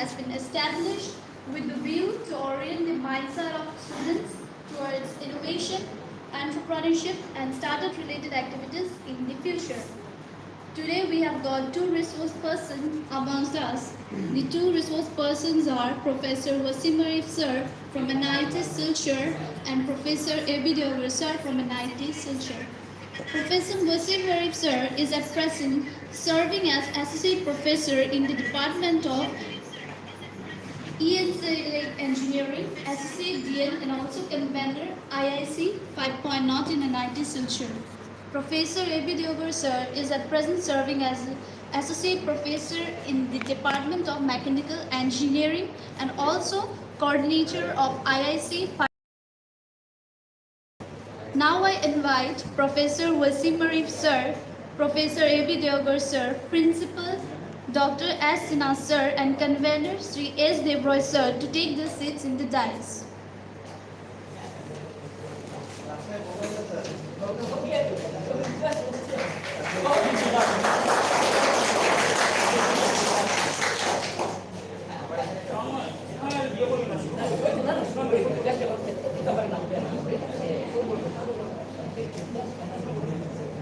has been established with the view to orient the mindset of students towards innovation, entrepreneurship, and startup-related activities in the future. Today we have got two resource persons amongst us. The two resource persons are Professor Wasim Arif Sir from NIT Silchar and Professor Deoghare Sir from NIT Silchar. Professor Wasim Arif Sir is at present serving as Associate Professor in the Department of Engineering, Associate DN and also Convener IIC 5.0 in NIT Silchar. Professor Deoghare Sir is at present serving as Associate Professor in the Department of Mechanical Engineering and also Coordinator of IIC. Now I invite Professor Wasim Arif Sir, Professor Deoghare Sir, Principal Dr. S. Sinha Sir and Convener Sri S. Deoghare Sir to take their seats in the dais.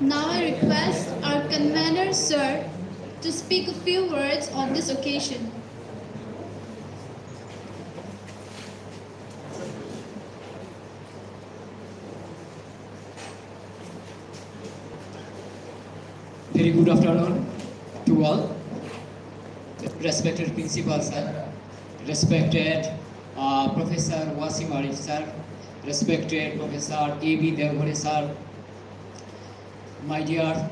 Now I request our Convener Sir to speak a few words on this occasion. Very good afternoon to all. Respected Principal Sir, respected Professor Wasim Arif Sir, respected Professor A.B. Deoghare Sir, my dear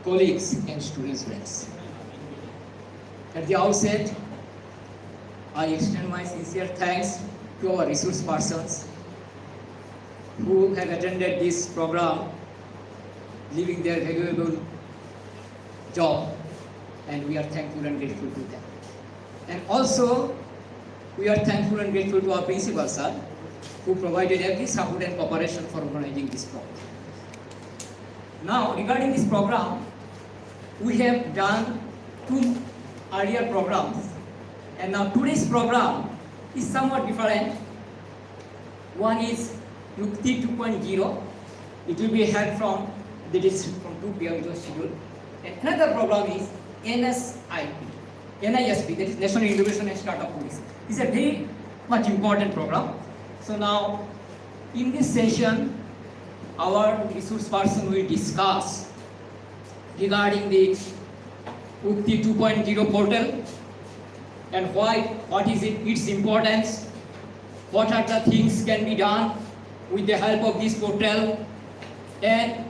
colleagues and students friends. At the outset, I extend my sincere thanks to our resource persons who have attended this program, leaving their valuable job, and we are thankful and grateful to them. And also, we are thankful and grateful to our principal sir, who provided every support and cooperation for organizing this program. Now, regarding this program, we have done two earlier programs, and now today's program is somewhat different. One is Yukti 2.0. It will be held from 2 p.m. it was scheduled. And another program is NISP, that is National Innovation and Startup Policy. It's a very much important program. So now, in this session, our resource person will discuss regarding the Yukti 2.0 portal and what is its importance, what are the things can be done with the help of this portal, and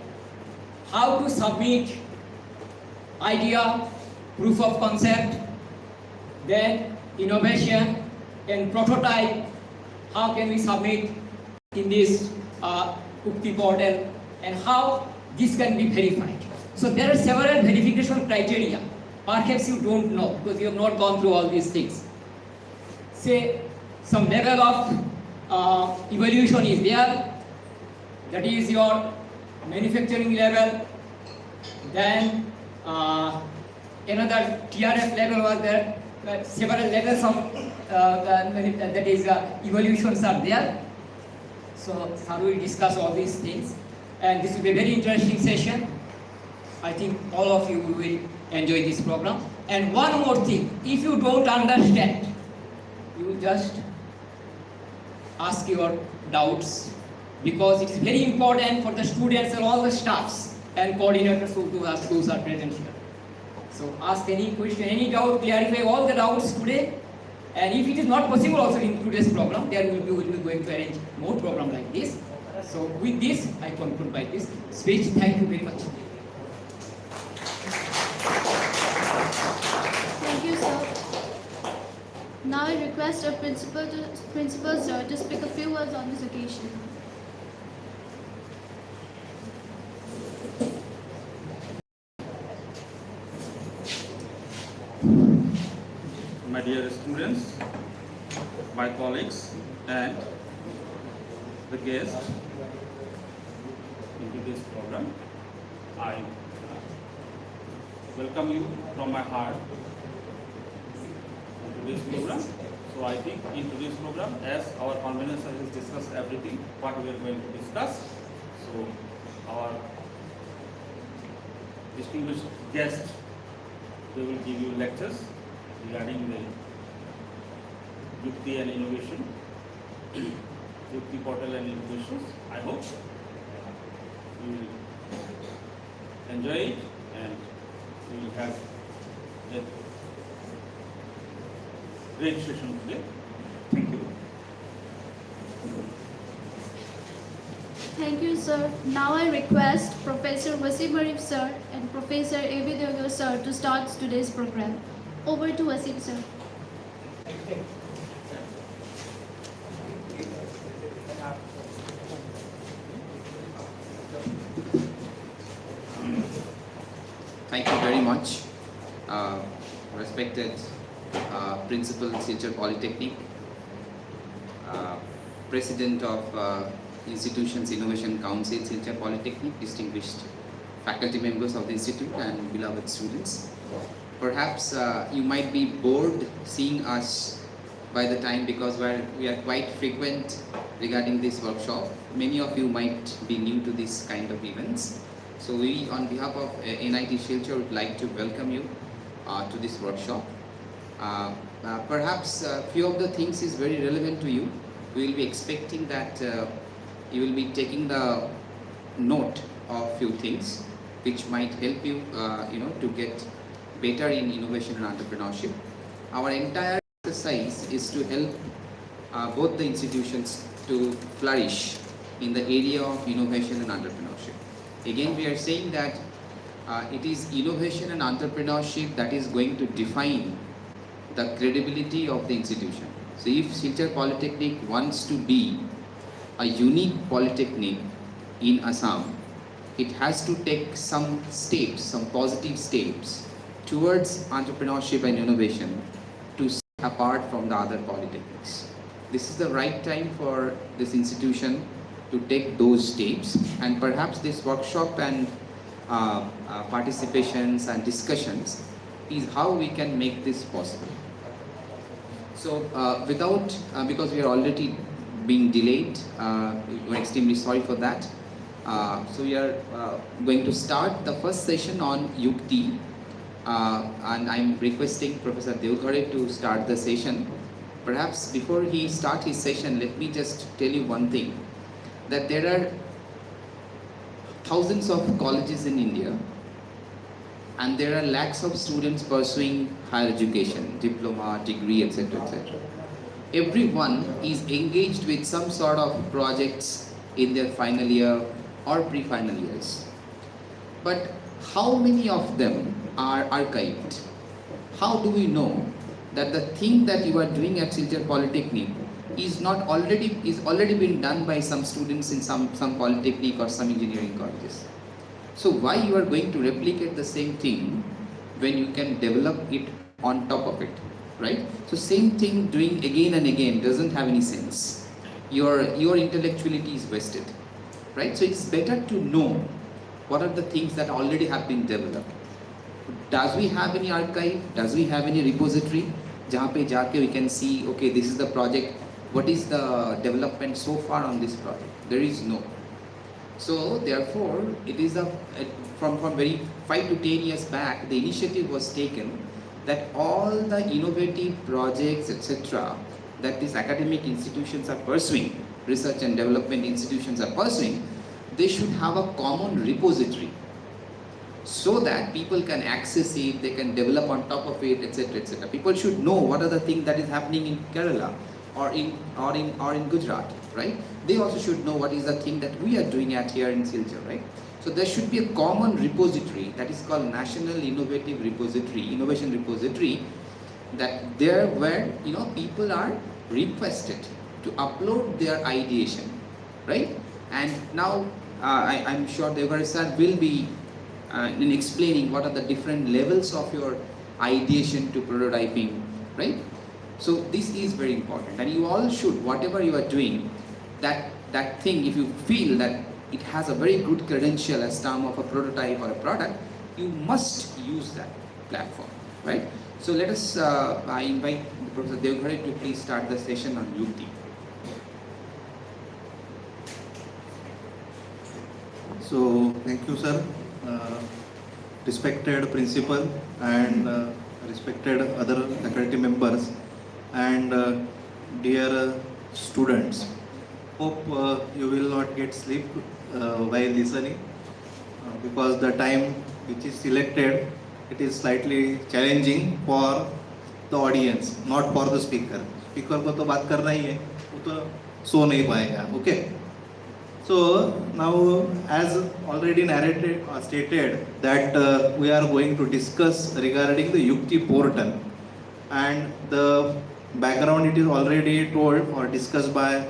how to submit idea, proof of concept, then innovation and prototype, how can we submit in this Yukti portal, and how this can be verified. So there are several verification criteria. Perhaps you don't know because you have not gone through all these things. Say some level of evaluation is there, that is your manufacturing level, then another TRF level was there, several levels of that is evaluations are there. So sir will discuss all these things, and this will be a very interesting session. I think all of you will enjoy this program. And one more thing, if you don't understand, you just ask your doubts, because it is very important for the students and all the staffs and coordinators who are present here. So ask any question, any doubt, clarify all the doubts today. And if it is not possible also in today's program, there will be going to arrange more program like this. So with this, I conclude by this speech. Thank you very much. Thank you, sir. Now I request our principal sir to speak a few words on this occasion. My dear students, my colleagues, and the guests into this program, I welcome you from my heart into So I think in today's program, as our convener sir has discussed everything, what we are going to discuss. So our distinguished guests, they will give you lectures regarding the Yukti and innovation, Yukti portal and innovations. I hope you will enjoy it and we will have a great session today. Thank you. Thank you, sir. Now I request Professor Wasim Arif sir and Professor Deoghare sir to start today's program. Over to Wasim sir. Thank you very much, respected Principal Silchar Polytechnic, President of Institution's Innovation Council, Silchar Polytechnic, distinguished faculty members of the institute and beloved students. Perhaps you might be bored seeing us by the time because we are quite frequent regarding this workshop. Many of you might be new to this kind of events. So we, on behalf of NIT Silchar, would like to welcome you to this workshop. Perhaps a few of the things is very relevant to you. We will be expecting that you will be taking the note of few things which might help you, to get better in innovation and entrepreneurship. Our entire exercise is to help both the institutions to flourish in the area of innovation and entrepreneurship. Again, we are saying that it is innovation and entrepreneurship that is going to define the credibility of the institution. So if Silchar Polytechnic wants to be a unique polytechnic in Assam, it has to take some steps, some positive steps towards entrepreneurship and innovation to stand apart from the other polytechnics. This is the right time for this institution to take those steps, and perhaps this workshop and participations and discussions is how we can make this possible. So because we are already being delayed, we're extremely sorry for that. So we are going to start the first session on Yukti, and I'm requesting Professor Deoghare to start the session. Perhaps before he starts his session, let me just tell you one thing, that there are thousands of colleges in India and there are lakhs of students pursuing higher education, diploma, degree, etc., etc. Everyone is engaged with some sort of projects in their final year or pre-final years. But how many of them are archived? How do we know that the thing that you are doing at Silchar Polytechnic is already been done by some students in some polytechnic or some engineering colleges? So why you are going to replicate the same thing when you can develop it on top of it, right? So same thing doing again and again doesn't have any sense. Your intellectuality is wasted, right? So it's better to know what are the things that already have been developed. Does we have any archive? Does we have any repository? Jahan pe jaake we can see, okay, this is the project. What is the development so far on this project? There is no. So therefore, it is from very 5 to 10 years back, the initiative was taken that all the innovative projects, etc., that these academic institutions are pursuing, research and development institutions are pursuing, they should have a common repository so that people can access it, they can develop on top of it, etc., etc. People should know what are the things that is happening in Kerala or in Gujarat, right? They also should know what is the thing that we are doing at here in Silchar, right? So there should be a common repository that is called National Innovative Repository, Innovation Repository, that there where people are requested to upload their ideation, right? And now I'm sure Deoghare sir will be in explaining what are the different levels of your ideation to prototyping, right? So this is very important, and you all should, whatever you are doing, that thing, if you feel that it has a very good credential as term of a prototype or a product, you must use that platform, right? So let us I invite the Professor Deoghare to please start the session on Yukti. So, thank you, sir. Respected principal and respected other faculty members and dear students. Hope you will not get sleep while listening because the time which is selected, it is slightly challenging for the audience, not for the speaker. Speaker को तो बात करना ही है, वो तो सो नहीं पाएगा. Okay. So now, as already narrated or stated, that we are going to discuss regarding the Yukti portal, and the background it is already told or discussed by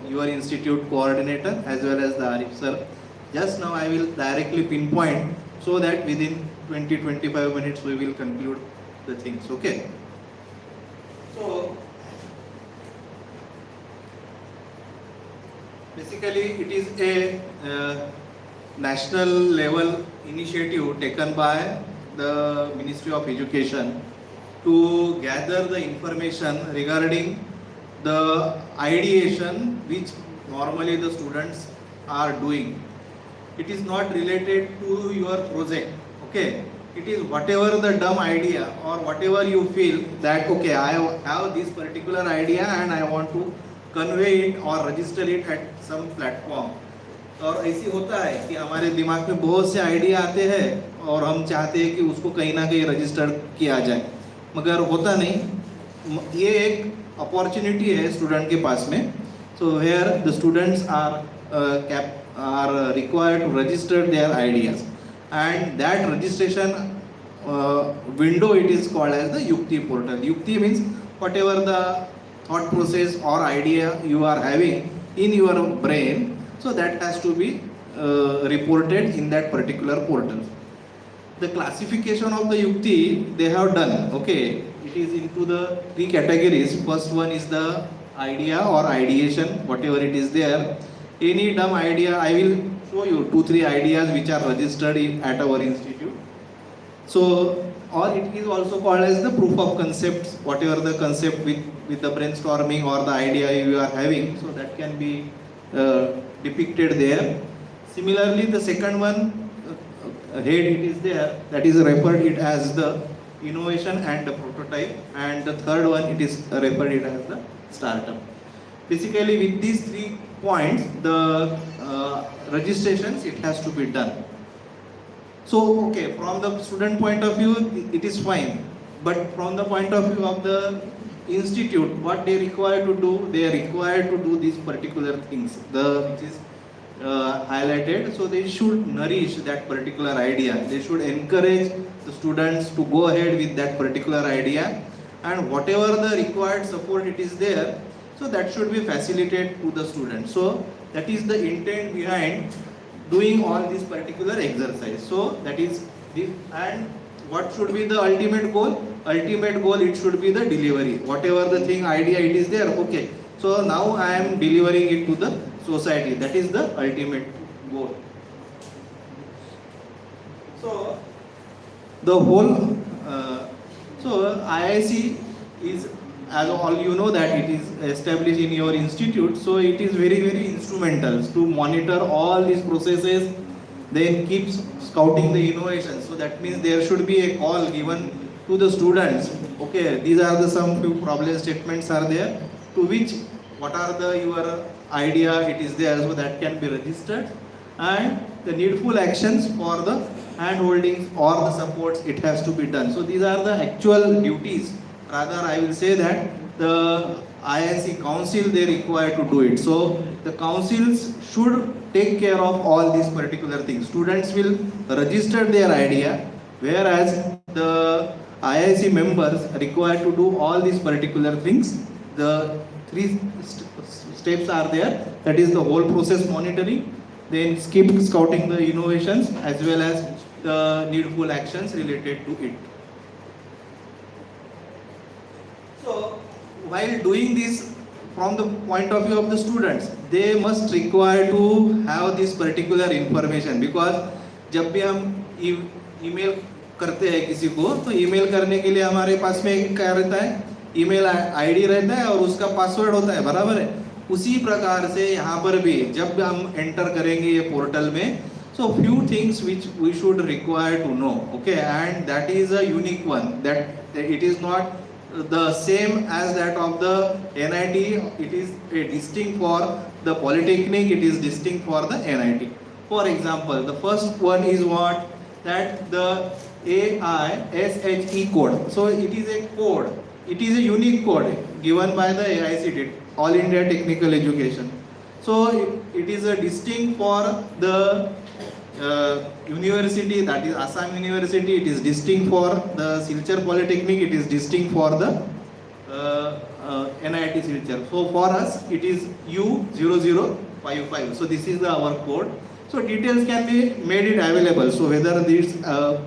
your institute coordinator as well as the Arif sir. Just now I will directly pinpoint so that within 20-25 minutes we will conclude the things. Okay. So basically, it is a national level initiative taken by the Ministry of Education to gather the information regarding the ideation which normally the students are doing. It is not related to your project, okay? It is whatever the dumb idea or whatever you feel that, okay, I have this particular idea and I want to convey it or register it at some platform. और ऐसी होता है कि हमारे दिमाग में बहुत से आइडिया आते हैं और हम चाहते हैं कि उसको कहीं ना कहीं रजिस्टर किया जाए, मगर होता नहीं. ये एक अपॉर्चुनिटी है स्टूडेंट के पास में. So where the students are required to register their ideas, and that registration window it is called as the Yukti portal. Yukti means whatever the thought process or idea you are having in your brain, so that has to be reported in that particular portal. The classification of the Yukti they have done, okay, it is into the 3 categories. First one is the idea or ideation, whatever it is there. Any dumb idea, I will show you 2-3 ideas which are registered at our institute. So, or it is also called as the proof of concepts, whatever the concept with the brainstorming or the idea you are having, so that can be depicted there. Similarly, the second one, head it is there, that is referred it as the innovation and the prototype, and the third one it is referred it as the startup. Basically, with these 3 points, the registrations it has to be done. So, okay, from the student point of view, it is fine. But from the point of view of the institute, what they require to do, they are required to do these particular things, which is highlighted. So they should nourish that particular idea. They should encourage the students to go ahead with that particular idea, and whatever the required support it is there, so that should be facilitated to the students. So that is the intent behind doing all this particular exercise. So that is and what should be the ultimate goal? Ultimate goal it should be the delivery. Whatever the thing idea it is there, okay. So now I am delivering it to the society. That is the ultimate goal. So the whole IIC is, as all you know, that it is established in your institute, so it is very, very instrumental to monitor all these processes, then keep scouting the innovations. So that means there should be a call given to the students. Okay, these are the some few problem statements are there, to which what are the your idea it is there, so that can be registered, and the needful actions for the hand holdings or the supports it has to be done. So these are the actual duties. Rather, I will say that the IIC council they require to do it. So the councils should take care of all these particular things. Students will register their idea, whereas the IIC members are required to do all these particular things. The 3 steps are there. That is the whole process monitoring, then keep scouting the innovations as well as the needful actions related to it. So, while doing this from the point of view of the students, they must require to have this particular information, because जब भी हम email करते हैं किसी को, तो email करने के लिए हमारे पास में एक क्या रहता है, ईमेल आईडी रहता है और उसका पासवर्ड होता है, बराबर है। उसी प्रकार से यहाँ पर भी जब हम एंटर करेंगे ये पोर्टल में, so few things which we should require to know, okay, and that is a unique one, that it is not the same as that of the NIT. It is a distinct for the polytechnic, it is distinct for the NIT. For example, the first one is what, that the AISHE code. So it is a code, it is a unique code given by the AICTE, All India Technical Education. So it is a distinct for the university, that is Assam University. It is distinct for the Silchar Polytechnic, it is distinct for the NIT Silchar. So for us it is U0055. So this is our code. So details can be made it available. So whether this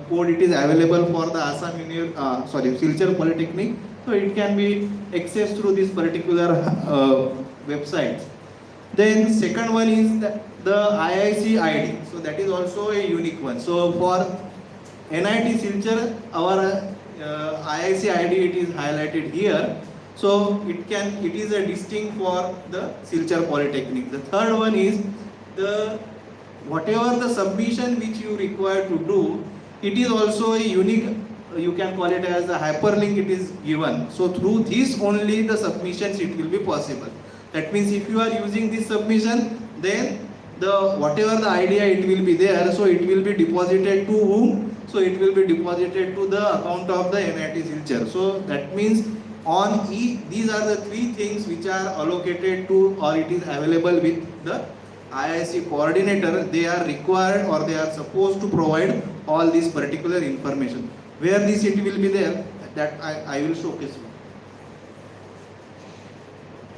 code it is available for the Assam Silchar Polytechnic, so it can be accessed through this particular website. Then second one is the IIC ID. So that is also a unique one. So for NIT Silchar, our IIC ID it is highlighted here. So it is a distinct for the Silchar Polytechnic. The third one is the whatever the submission which you require to do, it is also a unique, you can call it as a hyperlink it is given. So through this only the submissions it will be possible. That means if you are using this submission, then the whatever the idea it will be there, so it will be deposited to whom? So it will be deposited to the account of the NIT Silchar. So that means on these are the three things which are allocated to, or it is available with the IIC coordinator. They are required or they are supposed to provide all this particular information. Where this it will be there, that I will showcase you.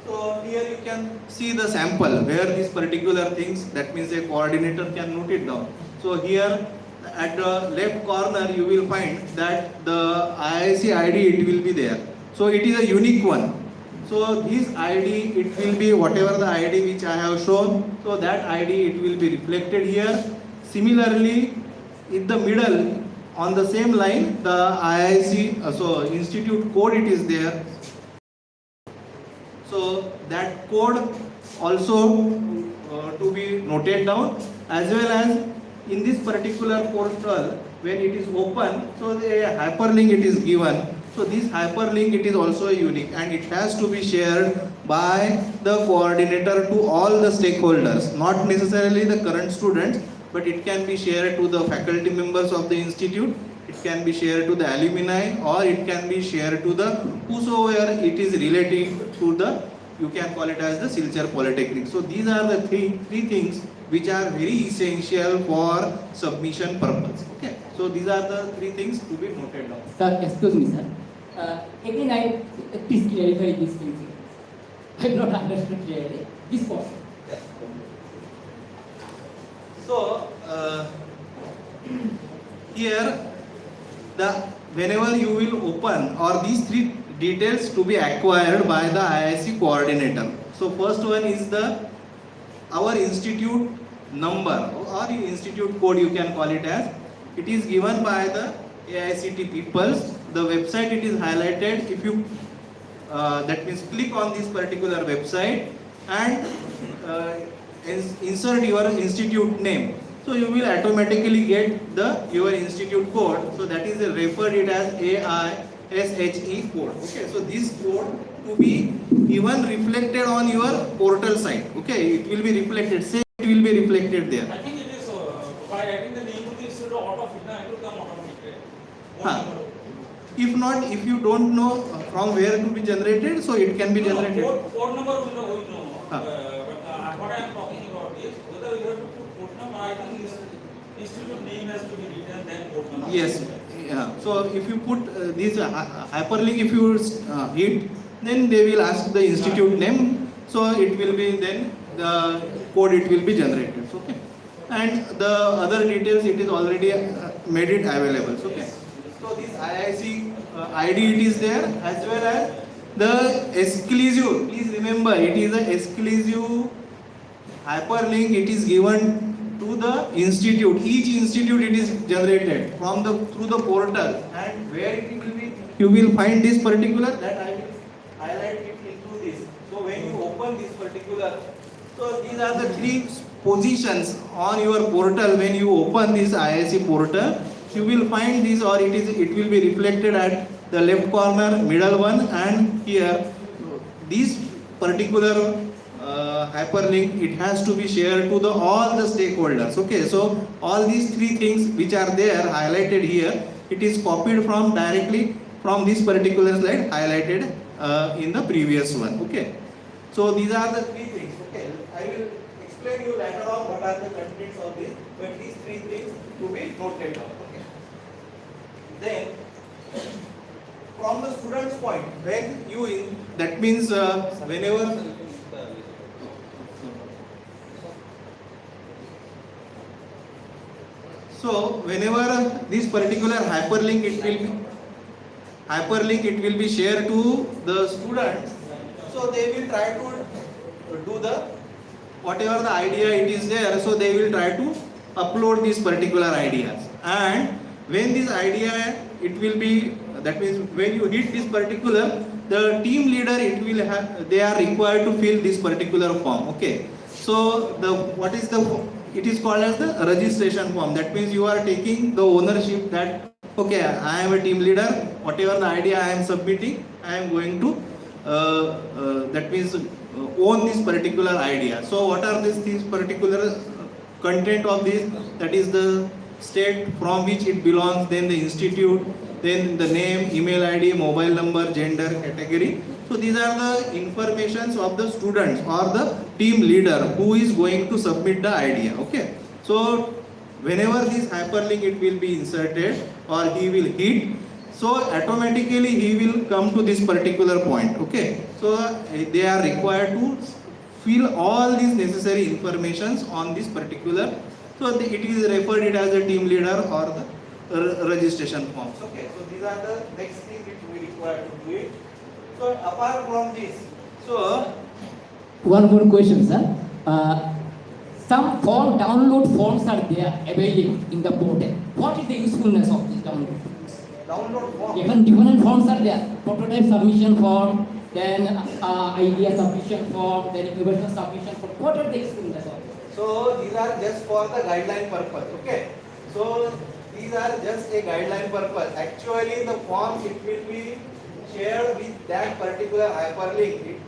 So here you can see the sample where these particular things, that means a coordinator can note it down. So here at the left corner you will find that the IIC ID it will be there. So it is a unique one. So this ID it will be whatever the ID which I have shown, so that ID it will be reflected here. Similarly, in the middle on the same line the IIC institute code it is there. So that code also to be noted down, as well as in this particular portal when it is open, so the hyperlink it is given. So this hyperlink it is also unique and it has to be shared by the coordinator to all the stakeholders, not necessarily the current students, but it can be shared to the faculty members of the institute, it can be shared to the alumni, or it can be shared to the whosoever it is related to the, you can call it as the Silchar Polytechnic. So these are the three things which are very essential for submission purpose. Okay. So these are the three things to be noted down. Sir, excuse me, sir. Again, please clarify this thing. I have not understood clearly this point. So here whenever you will open, or these three details to be acquired by the IIC coordinator. So first one is our institute number or institute code, you can call it as. It is given by the AICT peoples. The website it is highlighted. If you that means click on this particular website and insert your institute name, so you will automatically get your institute code. So that is referred it as AISHE code. Okay, so this code to be even reflected on your portal site. Okay, it will be reflected. Say it will be reflected there. I think it is by writing the name of the institute it will come automatically. If not, if you don't know from where to be generated, so it can be generated. Code number we know. But what I am talking about is whether you have to put code number. I think institute name has to be written, then code number. Yes. Yeah. So if you put this hyperlink, if you hit, then they will ask the institute name. So it will be then the code it will be generated. Okay. And the other details it is already made it available. Okay. So this IIC ID it is there, as well as the exclusive. Please remember, it is a exclusive hyperlink. It is given to the institute. Each institute it is generated from the through the portal, and where it will be, you will find this particular, that I will highlight it into this. So when you open this particular, so these are the three positions on your portal. When you open this IISc portal, you will find this, or it will be reflected at the left corner, middle one, and here this particular hyperlink, it has to be shared to the all the stakeholders. Okay, so all these three things which are there highlighted here, it is copied from directly from this particular slide highlighted in the previous one. Okay, so these are the three things. Okay, I will explain you later on what are the contents of this, but these three things to be noted down. Okay, then from the student's point, when you that means whenever whenever this particular hyperlink it will be shared to the students, so they will try to do the whatever the idea it is there, so they will try to upload these particular ideas. And when this idea it will be, that means when you hit this particular, the team leader it will have, they are required to fill this particular form. Okay, so it is called as the registration form. That means you are taking the ownership that okay, I am a team leader, whatever the idea I am submitting, I am going to that means own this particular idea. So what are these particular content of this? That is the state from which it belongs, then the institute, then the name, email ID, mobile number, gender, category. So these are the informations of the students or the team leader who is going to submit the idea. Okay, so whenever this hyperlink it will be inserted or he will hit, so automatically he will come to this particular point. Okay, so they are required to fill all these necessary informations on this particular, so it is referred it as a team leader or the registration forms. Okay, so these are the next thing which we require to do it. So apart from this, so one more question, sir. Some form download forms are there available in the portal. What is the usefulness of this download? download form. Even different forms are there. Prototype submission form, then idea submission form, then innovation submission form. What are the usefulness of it? So these are just for the guideline purpose. Okay, so these are just a guideline purpose. Actually, the form it will be shared with that particular hyperlink.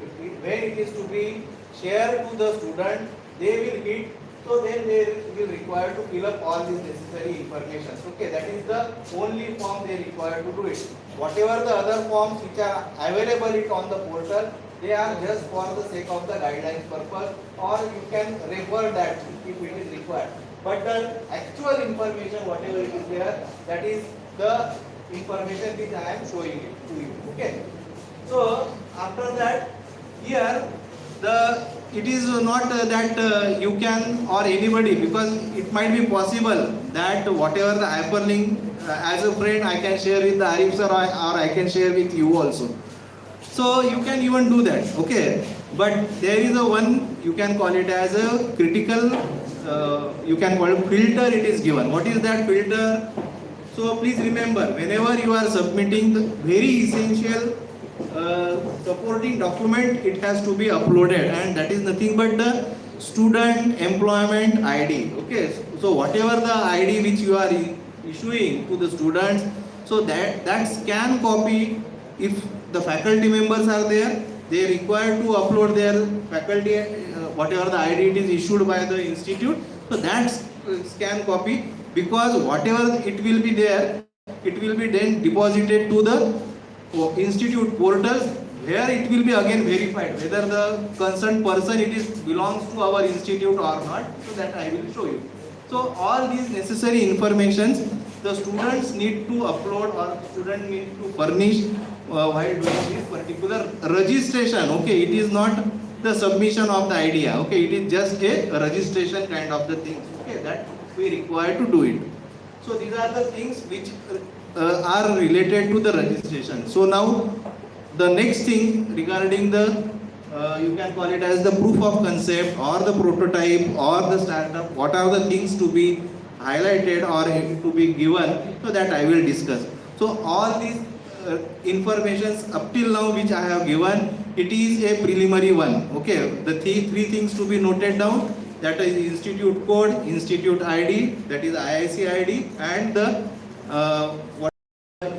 When it is to be shared to the student, they will hit. So then they will require to fill up all these necessary information. Okay, that is the only form they require to do it. Whatever the other forms which are available on the portal, they are just for the sake of the guidelines purpose, or you can refer that if it is required. But the actual information, whatever it is there, that is the information which I am showing it to you. Okay. So after that, here it is not that you can or anybody, because it might be possible that whatever the hyperlink as a friend I can share with the Arif sir, or I can share with you also. So you can even do that. Okay. But there is a one, you can call it as a critical, you can call it filter it is given. What is that filter? So please remember, whenever you are submitting the very essential supporting document, it has to be uploaded, and that is nothing but the student employment ID. Okay, so whatever the ID which you are issuing to the students, so that scan copy, if the faculty members are there, they are required to upload their faculty whatever the ID it is issued by the institute, so that scan copy, because whatever it will be there, it will be then deposited to the institute portal, where it will be again verified whether the concerned person it is belongs to our institute or not. So that I will show you. So all these necessary informations the students need to upload, or student need to furnish while doing this particular registration. Okay, it is not the submission of the idea. Okay, it is just a registration kind of the things. Okay, that we require to do it. So these are the things which are related to the registration. So now the next thing regarding the you can call it as the proof of concept or the prototype or the startup. What are the things to be highlighted or to be given, so that I will discuss. So all these informations up till now which I have given, it is a preliminary one. Okay, the three things to be noted down, that is institute code, institute ID, that is IIC ID, and the what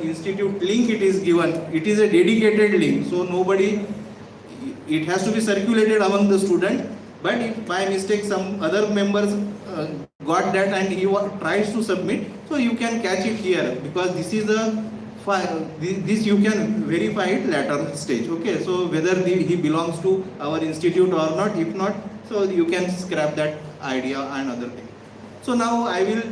institute link it is given. It is a dedicated link, so nobody, it has to be circulated among the student. But if by mistake some other members got that and he tries to submit, so you can catch it here, because this is a this you can verify it later stage. Okay, so whether he belongs to our institute or not, if not, so you can scrap that idea and other thing. So now I will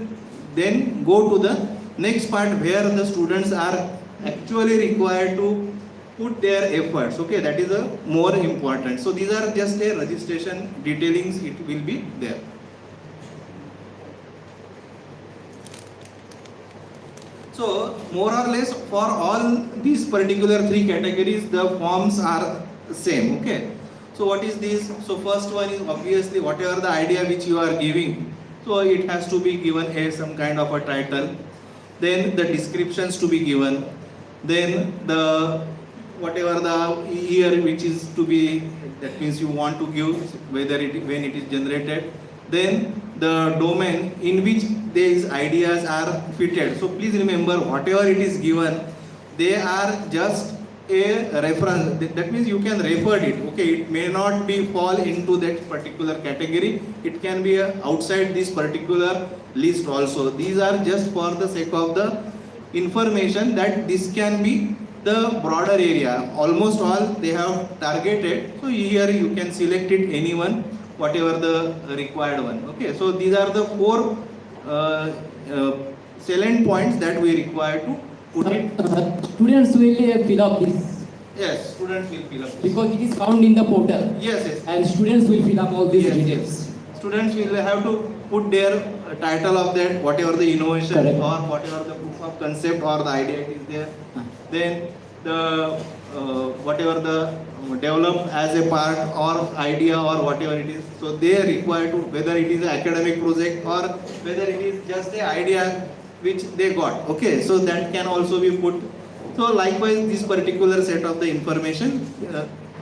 then go to the next part where the students are actually required to put their efforts. Okay, that is a more important. So these are just a registration detailings, it will be there. So more or less for all these particular three categories, the forms are same. Okay, so what is this? So first one is obviously whatever the idea which you are giving, so it has to be given some kind of a title, then the descriptions to be given, then the whatever the year which is to be, that means you want to give whether it when it is generated, then the domain in which these ideas are fitted. So please remember, whatever it is given, they are just a reference. That means you can refer it. Okay, it may not be fall into that particular category. It can be outside this particular list also. These are just for the sake of the information that this can be the broader area. Almost all they have targeted. So here you can select it anyone, whatever the required one. Okay, so these are the four salient points that we require to put it. Students will fill up this. Yes, students will fill up this. Because it is found in the portal. Yes, yes. And students will fill up all these Yes, details. Students will have to put their title of that, whatever the innovation Correct. or whatever the proof of concept or the idea it is there. Then the whatever the developed as a part or idea or whatever it is. So they are required to, whether it is an academic project or whether it is just an idea which they got. Okay, so that can also be put. So likewise, this particular set of the information.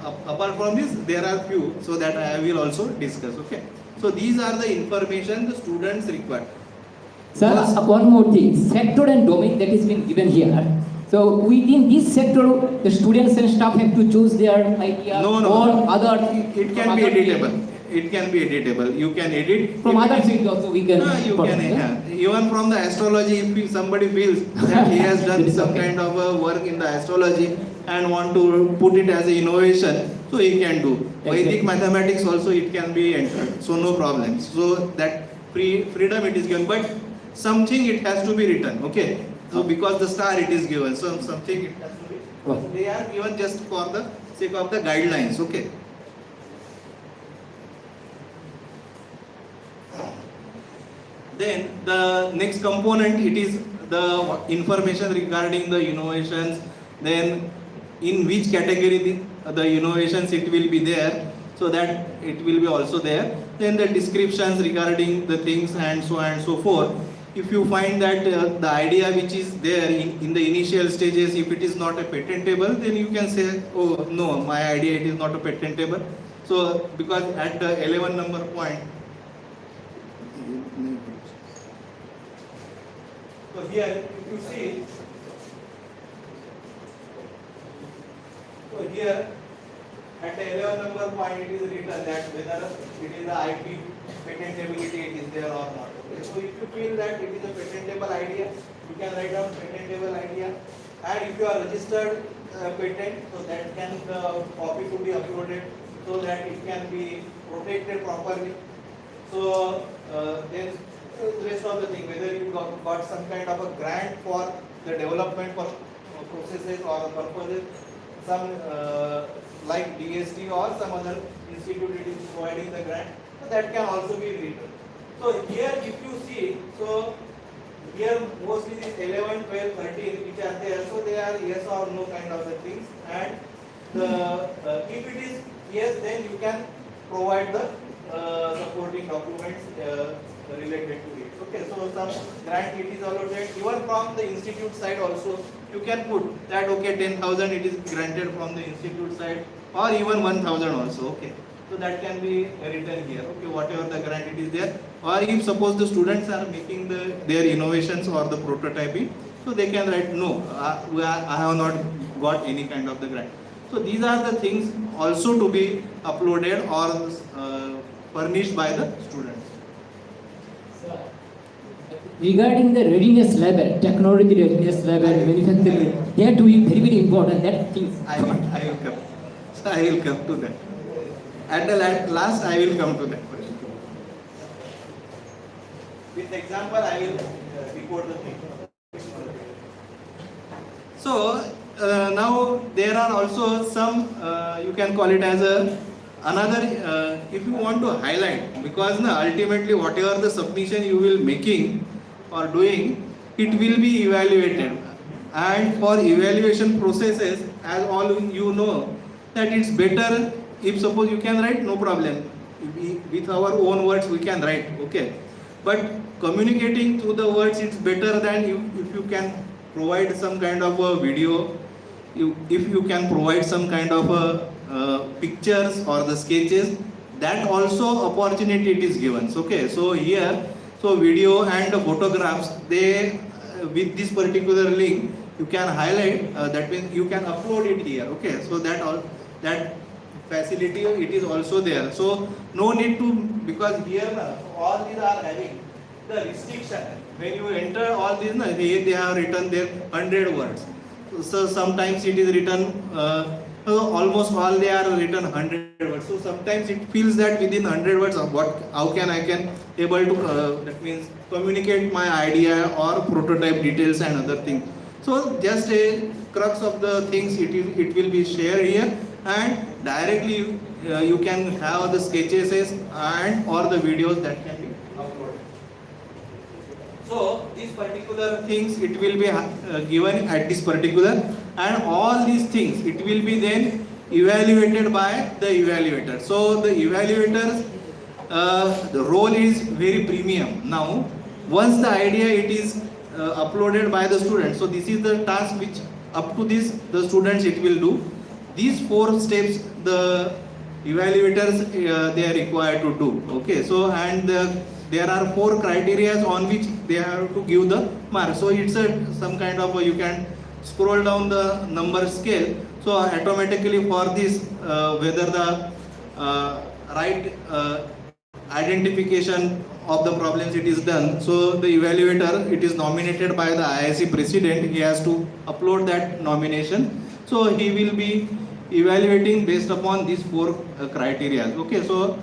Apart from this, there are few, so that I will also discuss. Okay, so these are the information the students require. Sir, one more thing, sector and domain that is being given here. So within this sector, the students and staff have to choose their idea or other. It can be editable. It can be editable. You can edit From other fields also we can. you can, even from the astrology, if somebody feels that he has done some kind of a work in the astrology and want to put it as an innovation, so he can do. Vedic mathematics also it can be entered, so no problem. So that freedom it is given, but something it has to be written. Okay, so because the star it is given, so something it has to be. They are given just for the sake of the guidelines. Okay. Then the next component, it is the information regarding the innovations, then in which category the innovations it will be there, so that it will be also there. Then the descriptions regarding the things and so on and so forth. If you find that the idea which is there in the initial stages, if it is not a patentable, then you can say, oh no, my idea it is not a patentable. So because at the 11 number point, so here if you see, so here at the 11 number point it is written that whether it is the IP patentability it is there or not. Okay. So if you feel that it is a patentable idea, you can write down patentable idea, and if you are registered patent, so that can the copy to be uploaded so that it can be protected properly. So then the rest of the thing, whether you got some kind of a grant for the development for processes or purposes, some like DST or some other institute it is providing the grant, so that can also be written. So here if you see, so here mostly this 11, 12, 13 which are there, so they are yes or no kind of the things, and the if it is yes, then you can provide the supporting documents related to it. Okay, so some grant it is allotted, even from the institute side also, you can put that, okay, 10,000 it is granted from the institute side, or even 1,000 also, okay. So that can be written here, okay, whatever the grant it is there. Or if suppose the students are making their innovations or the prototyping, so they can write, no, I have not got any kind of the grant. So these are the things also to be uploaded or furnished by the students. Regarding the readiness level, technology readiness level, manufacturing, they are doing very, very important. That things. I will come. So I will come to that. At the last, I will come to that. With example, I will report the thing. So now there are also some, you can call it as another, if you want to highlight, because ultimately whatever the submission you will making or doing, it will be evaluated. And for evaluation processes, as all you know, that it's better if suppose you can write, no problem. With our own words we can write, okay. But communicating through the words, it's better than if you can provide some kind of a video, if you can provide some kind of a pictures or the sketches, that also opportunity it is given. Okay, so here, so video and the photographs, they with this particular link you can highlight, that means you can upload it here. Okay, so that facility it is also there. So no need to, because here all these are having the restriction. When you enter all these, here they have written their 100 words. So sometimes it is written, almost all they are written 100 words. So sometimes it feels that within 100 words, how can I able to, that means communicate my idea or prototype details and other things. So just a crux of the things, it will be shared here, and directly you can have the sketches and or the videos that can be uploaded. So these particular things it will be given at this particular, and all these things it will be then evaluated by the evaluator. So the evaluator's the role is very premium. Now once the idea it is uploaded by the student, so this is the task which up to this the students it will do. These 4 steps the evaluators they are required to do. Okay, so and there are 4 criteria on which they have to give the mark. So it's some kind of you can scroll down the number scale. So automatically for this whether the right identification of the problems it is done. So the evaluator it is nominated by the IIC president. He has to upload that nomination. So he will be evaluating based upon these 4 criteria. Okay, so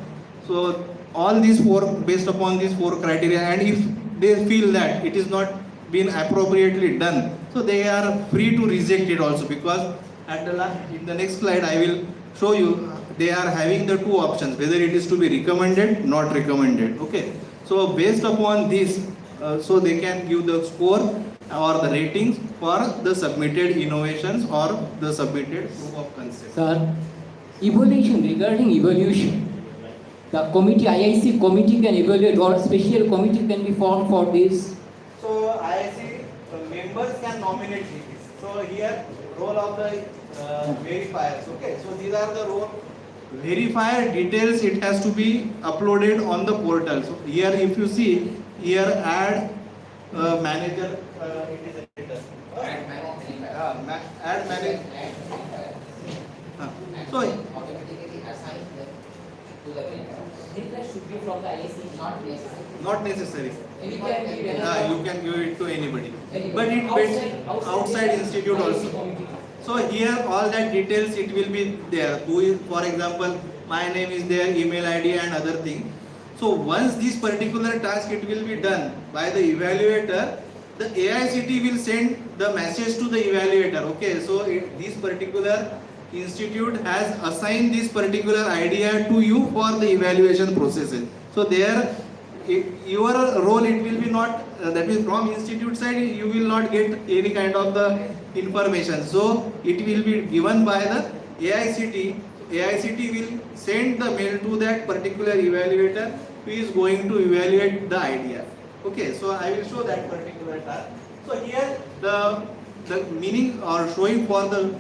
all these 4 based upon these 4 criteria, and if they feel that it is not been appropriately done, so they are free to reject it also, because at the last, in the next slide I will show you they are having the 2 options, whether it is to be recommended, not recommended. Okay, so based upon this, so they can give the score or the ratings for the submitted innovations or the submitted proof of concept. Sir, evaluation, regarding evaluation, the committee, IIC committee can evaluate, or special committee can be formed for this. So IIC members can nominate this. So here role of the verifiers. Okay, so these are the role. Verifier details it has to be uploaded on the portal. So here if you see here add manager, it is editor. Add manager. So Automatically assigned to the request should be from the IIC, not necessary. not necessary. You can give it to anybody. But it based outside institute also. So here all that details it will be there. Who is, for example, my name is there, email ID and other thing. So once this particular task it will be done by the evaluator, the AICT will send the message to the evaluator. Okay, so this particular institute has assigned this particular idea to you for the evaluation processes. So there your role it will be not, that is from institute side you will not get any kind of the information. So it will be given by the AICT. AICT will send the mail to that particular evaluator who is going to evaluate the idea. Okay, so I will show that particular task. So here the meaning or showing for the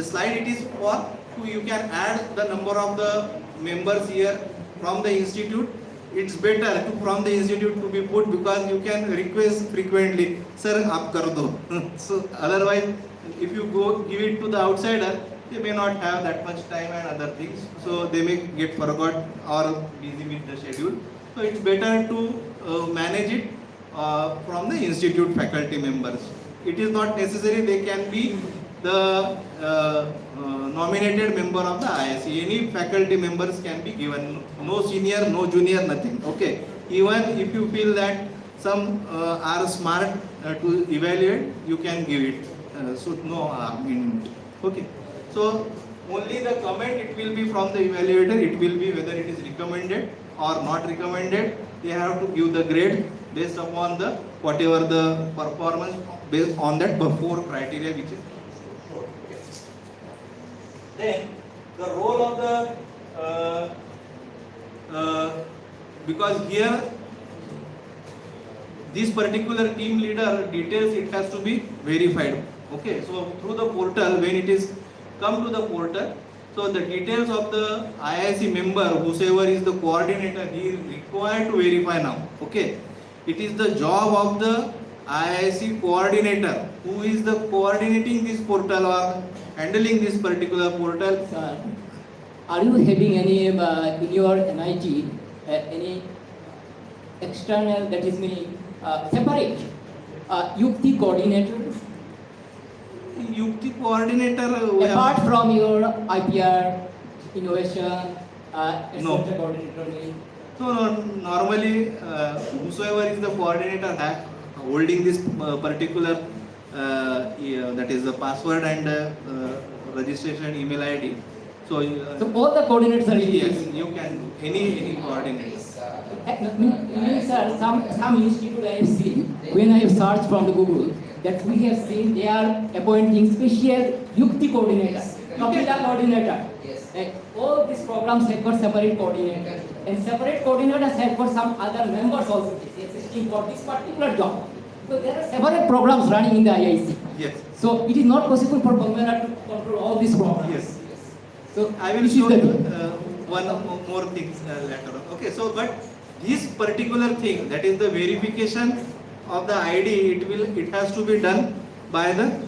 slide, it is for you can add the number of the members here from the institute. It's better from the institute to be put because you can request frequently, sir, aap kar do. So otherwise, if you go give it to the outsider, they may not have that much time and other things. So they may get forgot or busy with the schedule. So it's better to manage it from the institute faculty members. It is not necessary they can be the nominated member of the ISC. Any faculty members can be given. No senior, no junior, nothing. Okay. Even if you feel that some are smart to evaluate, you can give it. So no, okay. So only the comment it will be from the evaluator. It will be whether it is recommended or not recommended. They have to give the grade based upon the whatever the performance based on that four criteria which is. Then the role of the because here this particular team leader details, it has to be verified. Okay, so through the portal, when it is come to the portal, so the details of the IIC member, whosoever is the coordinator, he is required to verify now. Okay, it is the job of the IIC coordinator who is the coordinating this portal or handling this particular portal. Sir, are you having any in your NIT any external, that is meaning separate Yukti coordinator Yukti coordinator apart from your IPR innovation No. etc. coordinator? No, normally whosoever is the coordinator holding this particular that is the password and registration email ID. So, So all the coordinators are yes, using. you can any coordinator. Sir, some institute I have seen, when I have searched from the Google, that we have seen they are appointing special Yukti coordinator, Kapila coordinator. All these programs have got separate coordinators, and separate coordinators have got some other members also existing for this particular job. So there are separate programs running in the IIC. Yes. So it is not possible for Bangladesh to control all these programs. Yes. So I will this is show the you thing. one more things later on. Okay, so but this particular thing, that is the verification of the ID, it has to be done by the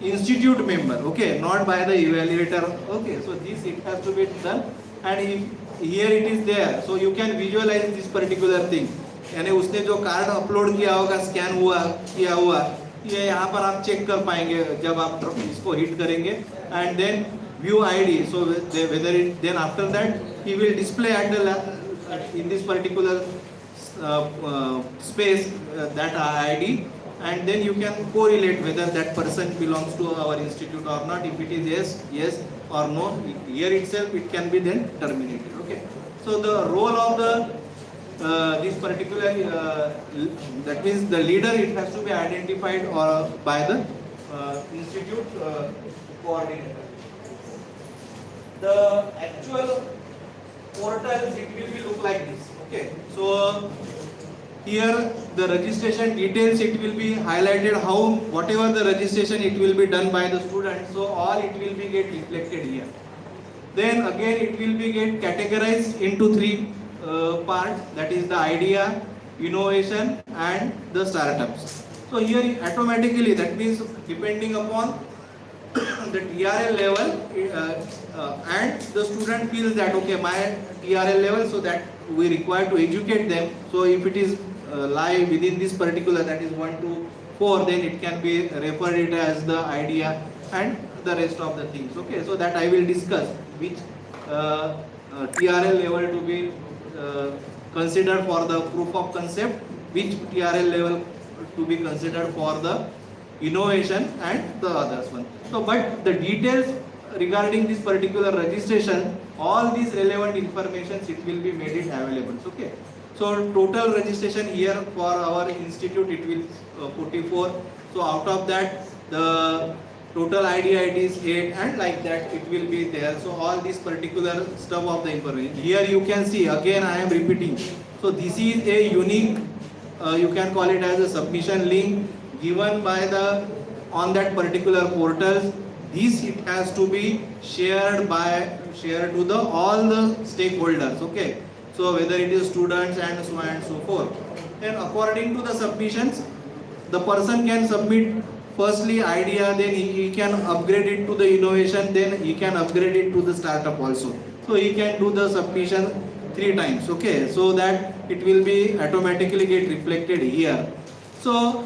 institute member. Okay, not by the evaluator. Okay, so this it has to be done, and if here it is there, so you can visualize this particular thing. यानी उसने जो card upload किया होगा, scan हुआ किया हुआ, ये यहाँ पर आप चेक कर पाएंगे जब आप इसको हिट करेंगे, and then view ID. So whether it then after that he will display at the in this particular space that ID, and then you can correlate whether that person belongs to our institute or not. If it is yes or no, here itself it can be then terminated. Okay. So the role of the this particular that means the leader, it has to be identified or by the institute coordinator. The actual portals, it will be look like this. Okay, so here the registration details, it will be highlighted how whatever the registration, it will be done by the student. So all it will be get reflected here. Then again it will be get categorized into three parts, that is the idea, innovation and the startups. So here automatically, that means depending upon the TRL level and the student feels that okay, my TRL level, so that we require to educate them. So if it is lie within this particular, that is 1 to 4, then it can be referred it as the idea and the rest of the things. Okay, so that I will discuss which TRL level to be considered for the proof of concept, which TRL level to be considered for the innovation and the others one. So but the details regarding this particular registration, all these relevant informations, it will be made it available. Okay. So total registration here for our institute, it will 44. So out of that, the total idea it is 8, and like that it will be there. So all this particular stuff of the information. Here you can see, again I am repeating. So this is a unique, you can call it as a submission link given by the on that particular portal. This it has to be shared to the all the stakeholders. Okay. So whether it is students and so on and so forth. Then according to the submissions, the person can submit firstly idea, then he can upgrade it to the innovation, then he can upgrade it to the startup also. So he can do the submission 3 times. Okay. So that it will be automatically get reflected here. So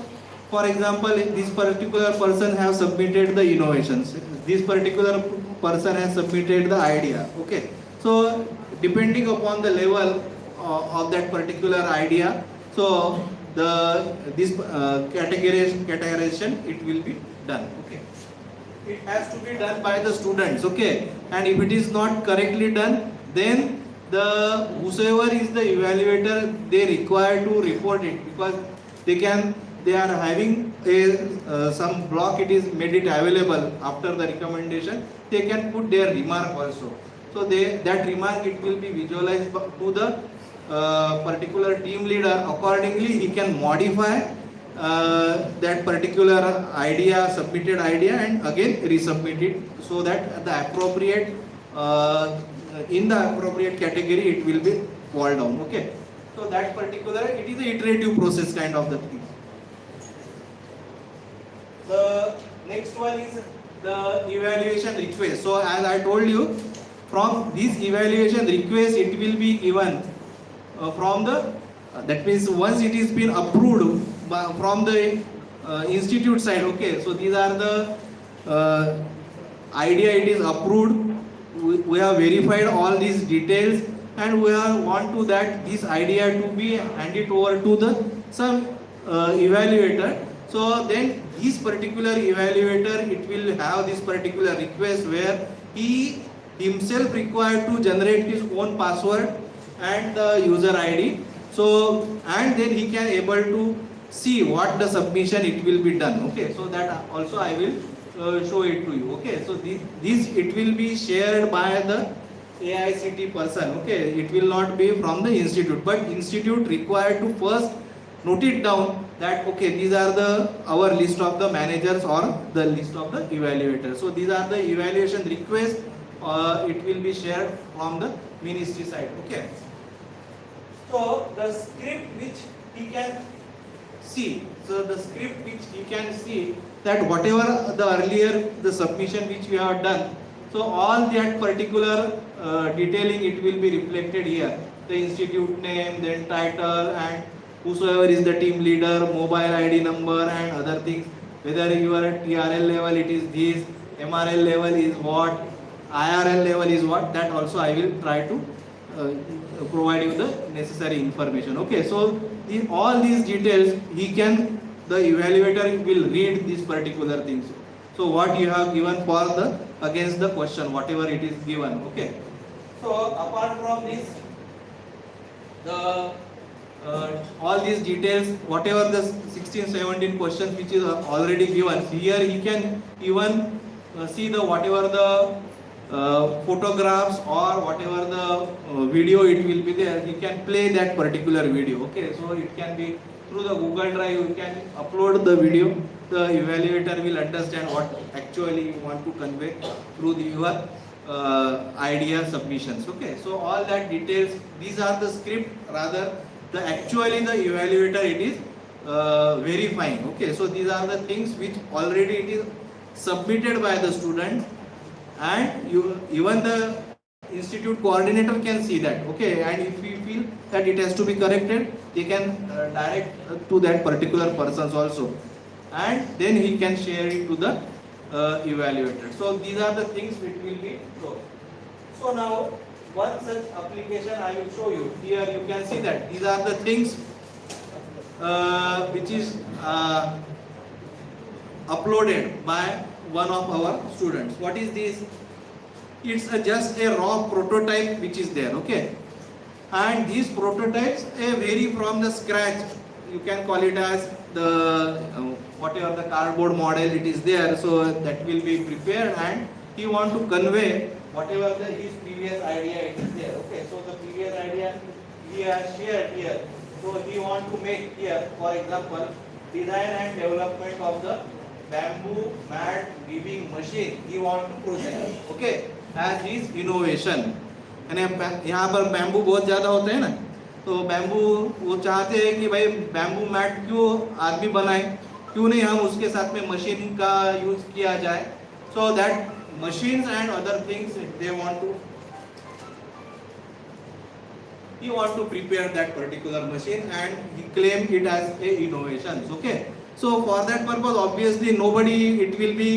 for example, this particular person has submitted the innovations. This particular person has submitted the idea. Okay. So depending upon the level of that particular idea, so this categorization it will be done. Okay. It has to be done by the students. Okay. And if it is not correctly done, then the whosoever is the evaluator, they require to report it, because they are having a some block, it is made it available after the recommendation, they can put their remark also. So that remark it will be visualized to the particular team leader. Accordingly he can modify that particular idea, submitted idea, and again resubmit it, so that the appropriate in the appropriate category it will be fall down. Okay. So that particular, it is an iterative process kind of the thing. The next one is the evaluation request. So as I told you, from this evaluation request it will be given from the, that means once it is been approved from the institute side. Okay, so these are the idea, it is approved, we have verified all these details, and we want to that this idea to be handed over to the some evaluator. So then this particular evaluator, it will have this particular request where he himself required to generate his own password and the user ID. So and then he can able to see what the submission it will be done. Okay, so that also I will show it to you. Okay, so this it will be shared by the AICT person. Okay, it will not be from the institute, but institute required to first note it down that okay, these are our list of the managers or the list of the evaluators. So these are the evaluation requests. It will be shared from the ministry side. Okay. So the script which he can see. So the script which he can see that whatever the earlier the submission which we have done. So all that particular detailing it will be reflected here. The institute name, then title, and whosoever is the team leader, mobile ID number, and other things. Whether you are at TRL level, it is this, MRL level is what, IRL level is what, that also I will try to provide you the necessary information. Okay, so all these details the evaluator will read these particular things. So what you have given for the against the question, whatever it is given. Okay. So apart from this, the all these details, whatever the 16-17 questions which is already given, here he can even see the whatever the photographs or whatever the video it will be there, he can play that particular video. Okay, so it can be through the Google Drive, you can upload the video, the evaluator will understand what actually you want to convey through your idea submissions. Okay, so all that details, these are the script, rather the actually the evaluator it is verifying. Okay, so these are the things which already it is submitted by the student, and even the institute coordinator can see that. Okay, and if we feel that it has to be corrected, they can direct to that particular persons also, and then he can share it to the evaluator. So these are the things which will be shown. So now one such application I will show you. Here you can see that these are the things which is uploaded by one of our students. What is this? It's just a raw prototype which is there. Okay, and these prototypes vary from the scratch. You can call it as the whatever the cardboard model it is there, so that will be prepared, and he want to convey whatever his previous idea it is there. Okay, so the previous idea he has shared here. So he want to make here, for example, design and development of the bamboo mat weaving machine. He want to proceed, okay, as his innovation. And यहाँ पर bamboo बहुत ज़्यादा होते हैं ना, तो bamboo वो चाहते हैं कि भाई बैम्बू मैट क्यों आदमी बनाए, क्यों नहीं हम उसके साथ में मशीन का यूज किया जाए. So that machines and other things they want to, he want to prepare that particular machine and he claim it as a innovation. Okay, so for that purpose obviously nobody it will be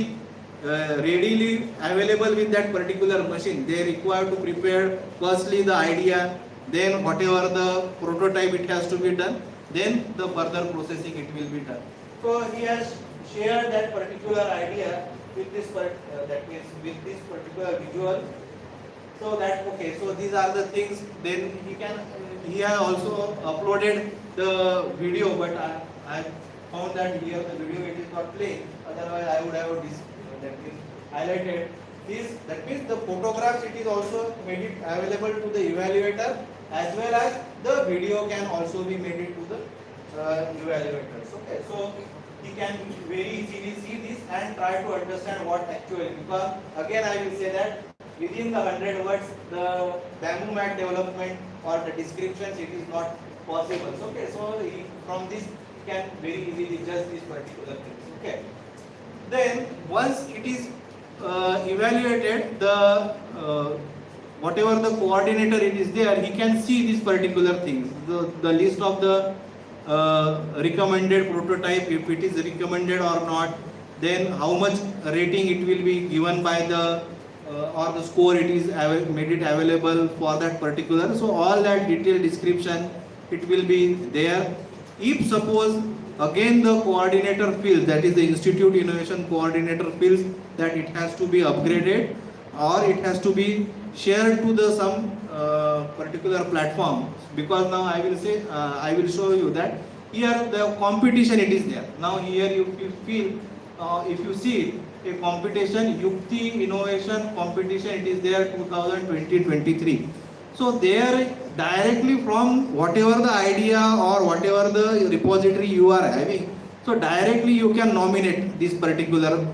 readily available with that particular machine. They require to prepare firstly the idea, then whatever the prototype it has to be done, then the further processing it will be done. So he has shared that particular idea with this that means with this particular visual. So that okay, so these are the things. Then he has also uploaded the video, but I found that here the video it is not playing. Otherwise I would have that means highlighted this. That means the photographs it is also made it available to the evaluator, as well as the video can also be made it to the evaluators. Okay, so he can very easily see this and try to understand what actually, because again I will say that within the 100 words the bamboo mat development or the descriptions it is not possible. Okay, so from this he can very easily judge these particular things. Okay, then once it is evaluated, the whatever the coordinator it is there, he can see these particular things, the list of the recommended prototype, if it is recommended or not, then how much rating it will be given by the or the score it is made it available for that particular. So all that detailed description it will be there. If suppose again the coordinator feels, that is the institute innovation coordinator feels that it has to be upgraded or it has to be shared to the some particular platform, because now I will say I will show you that here the competition it is there. Now here you feel if you see a competition, Yukti innovation competition, it is there 2020-23. So there directly from whatever the idea or whatever the repository you are having, so directly you can nominate this particular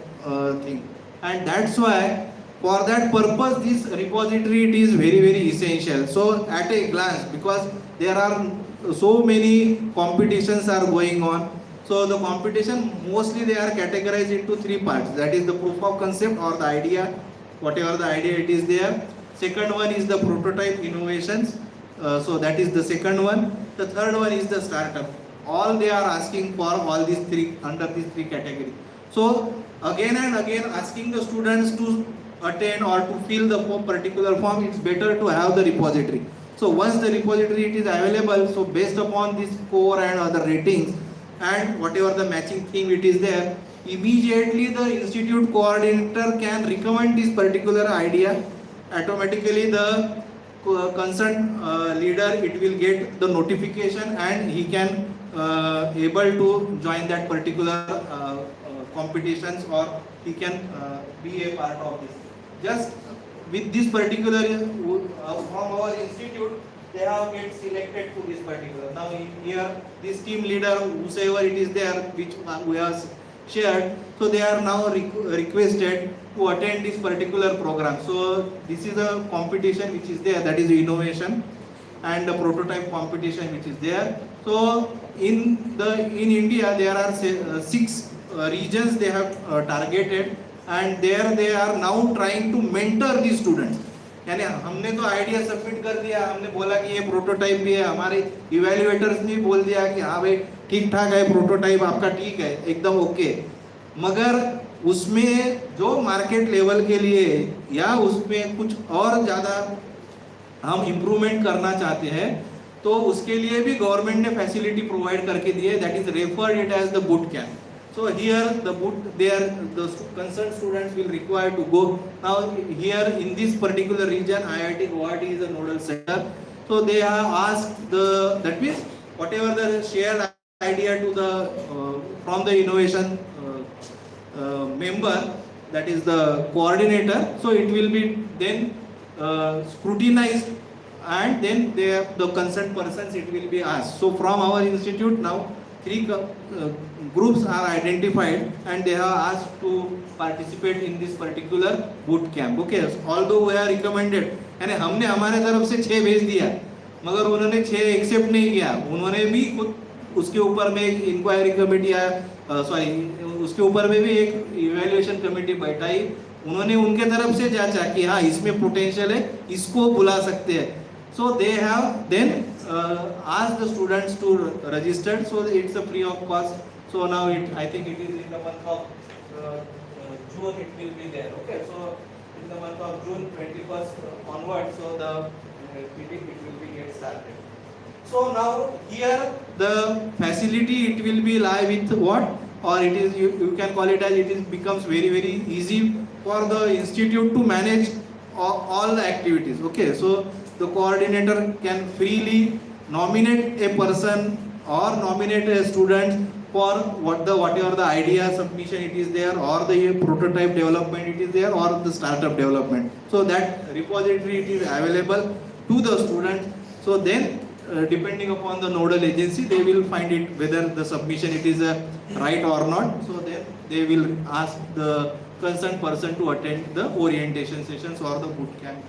thing, and that's why for that purpose this repository it is very essential. So at a glance, because there are so many competitions are going on, so the competition mostly they are categorized into three parts, that is the proof of concept or the idea, whatever the idea it is there. Second one is the prototype innovations, so that is the second one. The third one is the startup. All they are asking for all these three, under these three categories. So again and again asking the students to attend or to fill the particular form, it's better to have the repository. So once the repository it is available, so based upon this score and other ratings and whatever the matching theme it is there, immediately the institute coordinator can recommend this particular idea. Automatically the concerned leader it will get the notification and he can able to join that particular competitions, or he can be a part of this. Just with this particular from our institute, they have get selected to this particular. Now here this team leader, whosoever it is there, which we have shared, so they are now requested to attend this particular program. So this is a competition which is there, that is innovation, and the prototype competition which is there. So in India there are 6 regions they have targeted, and there they are now trying to mentor the students. यानी हमने तो idea submit कर दिया, हमने बोला कि ये prototype भी है, हमारे इवैल्यूएटर्स ने बोल दिया कि हाँ भाई ठीक ठाक है, प्रोटोटाइप आपका ठीक है, एकदम ओके, मगर उसमें जो मार्केट लेवल के लिए या उसमें कुछ और ज़्यादा हम इम्प्रूवमेंट करना चाहते हैं, तो उसके लिए भी गवर्नमेंट ने फैसिलिटी प्रोवाइड करके दी है, that is referred it as the boot camp. So here the concerned students will require to go. Now here in this particular region, IIT Guwahati is a nodal center. So they have asked that means whatever the shared idea to the from the innovation member, that is the coordinator. So it will be then scrutinized, and then the concerned persons, it will be asked. So from our institute now, three groups are identified, and they have asked to participate in this particular boot camp. Okay, although we are recommended, यानी हमने हमारे तरफ से 6 भेज दिया, मगर उन्होंने 6 accept नहीं किया. उन्होंने भी खुद उसके ऊपर में एक इंक्वायरी कमेटी उसके ऊपर में भी एक इवैल्यूएशन कमेटी बैठाई. उन्होंने उनके तरफ से जांचा कि हाँ इसमें पोटेंशियल है, इसको बुला सकते हैं. So they have then asked the students to register. So it's a free of cost. So now I think it is in the month of June it will be there. Okay, so in the month of June 21st onwards, so the meeting it will be get started. So now here the facility it will be live with what, or it is you can call it as it is becomes very easy for the institute to manage all the activities. Okay, so the coordinator can freely nominate a person or nominate a student for whatever the idea submission it is there, or the prototype development it is there, or the startup development. So that repository it is available to the students. So then depending upon the nodal agency, they will find it whether the submission it is right or not. So then they will ask the concerned person to attend the orientation sessions or the boot camp.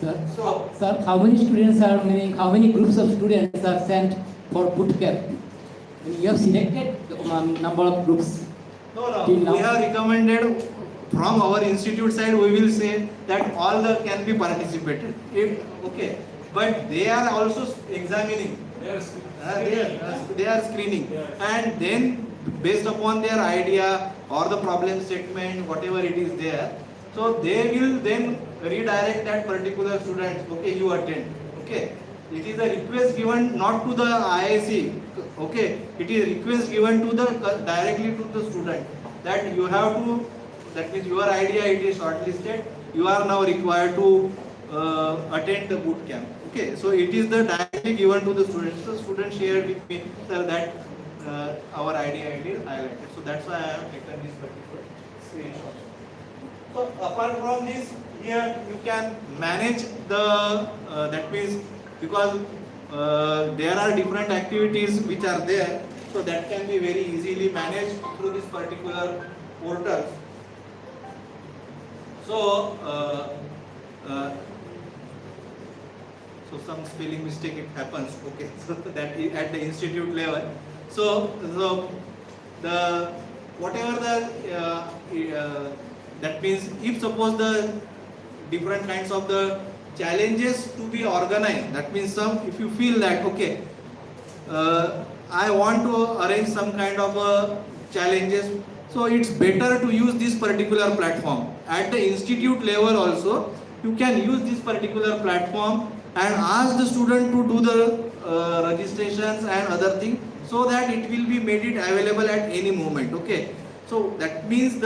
Sir, how many students are, meaning how many groups of students are sent for boot camp? You have selected number of groups. No, we have recommended from our institute side. We will say that all the can be participated. Okay, but they are also examining. They are screening, and then based upon their idea or the problem statement, whatever it is there, so they will then redirect that particular student. Okay, you attend. Okay, it is a request given not to the IIC. Okay, it is request given to the directly to the student that you have to. That means your idea it is shortlisted. You are now required to attend the boot camp. Okay, so it is the directly given to the students. The student shared with me, sir, that our idea it is highlighted. So that's why I have taken this particular screenshot. So apart from this, here you can manage the that means because there are different activities which are there, so that can be very easily managed through this particular portal. So so some spelling mistake it happens. Okay, so that is at the institute level. So the whatever the that means if suppose the different kinds of the challenges to be organized, that means some if you feel that okay I want to arrange some kind of challenges, so it's better to use this particular platform. At the institute level also you can use this particular platform and ask the student to do the registrations and other things, so that it will be made it available at any moment. Okay, so that means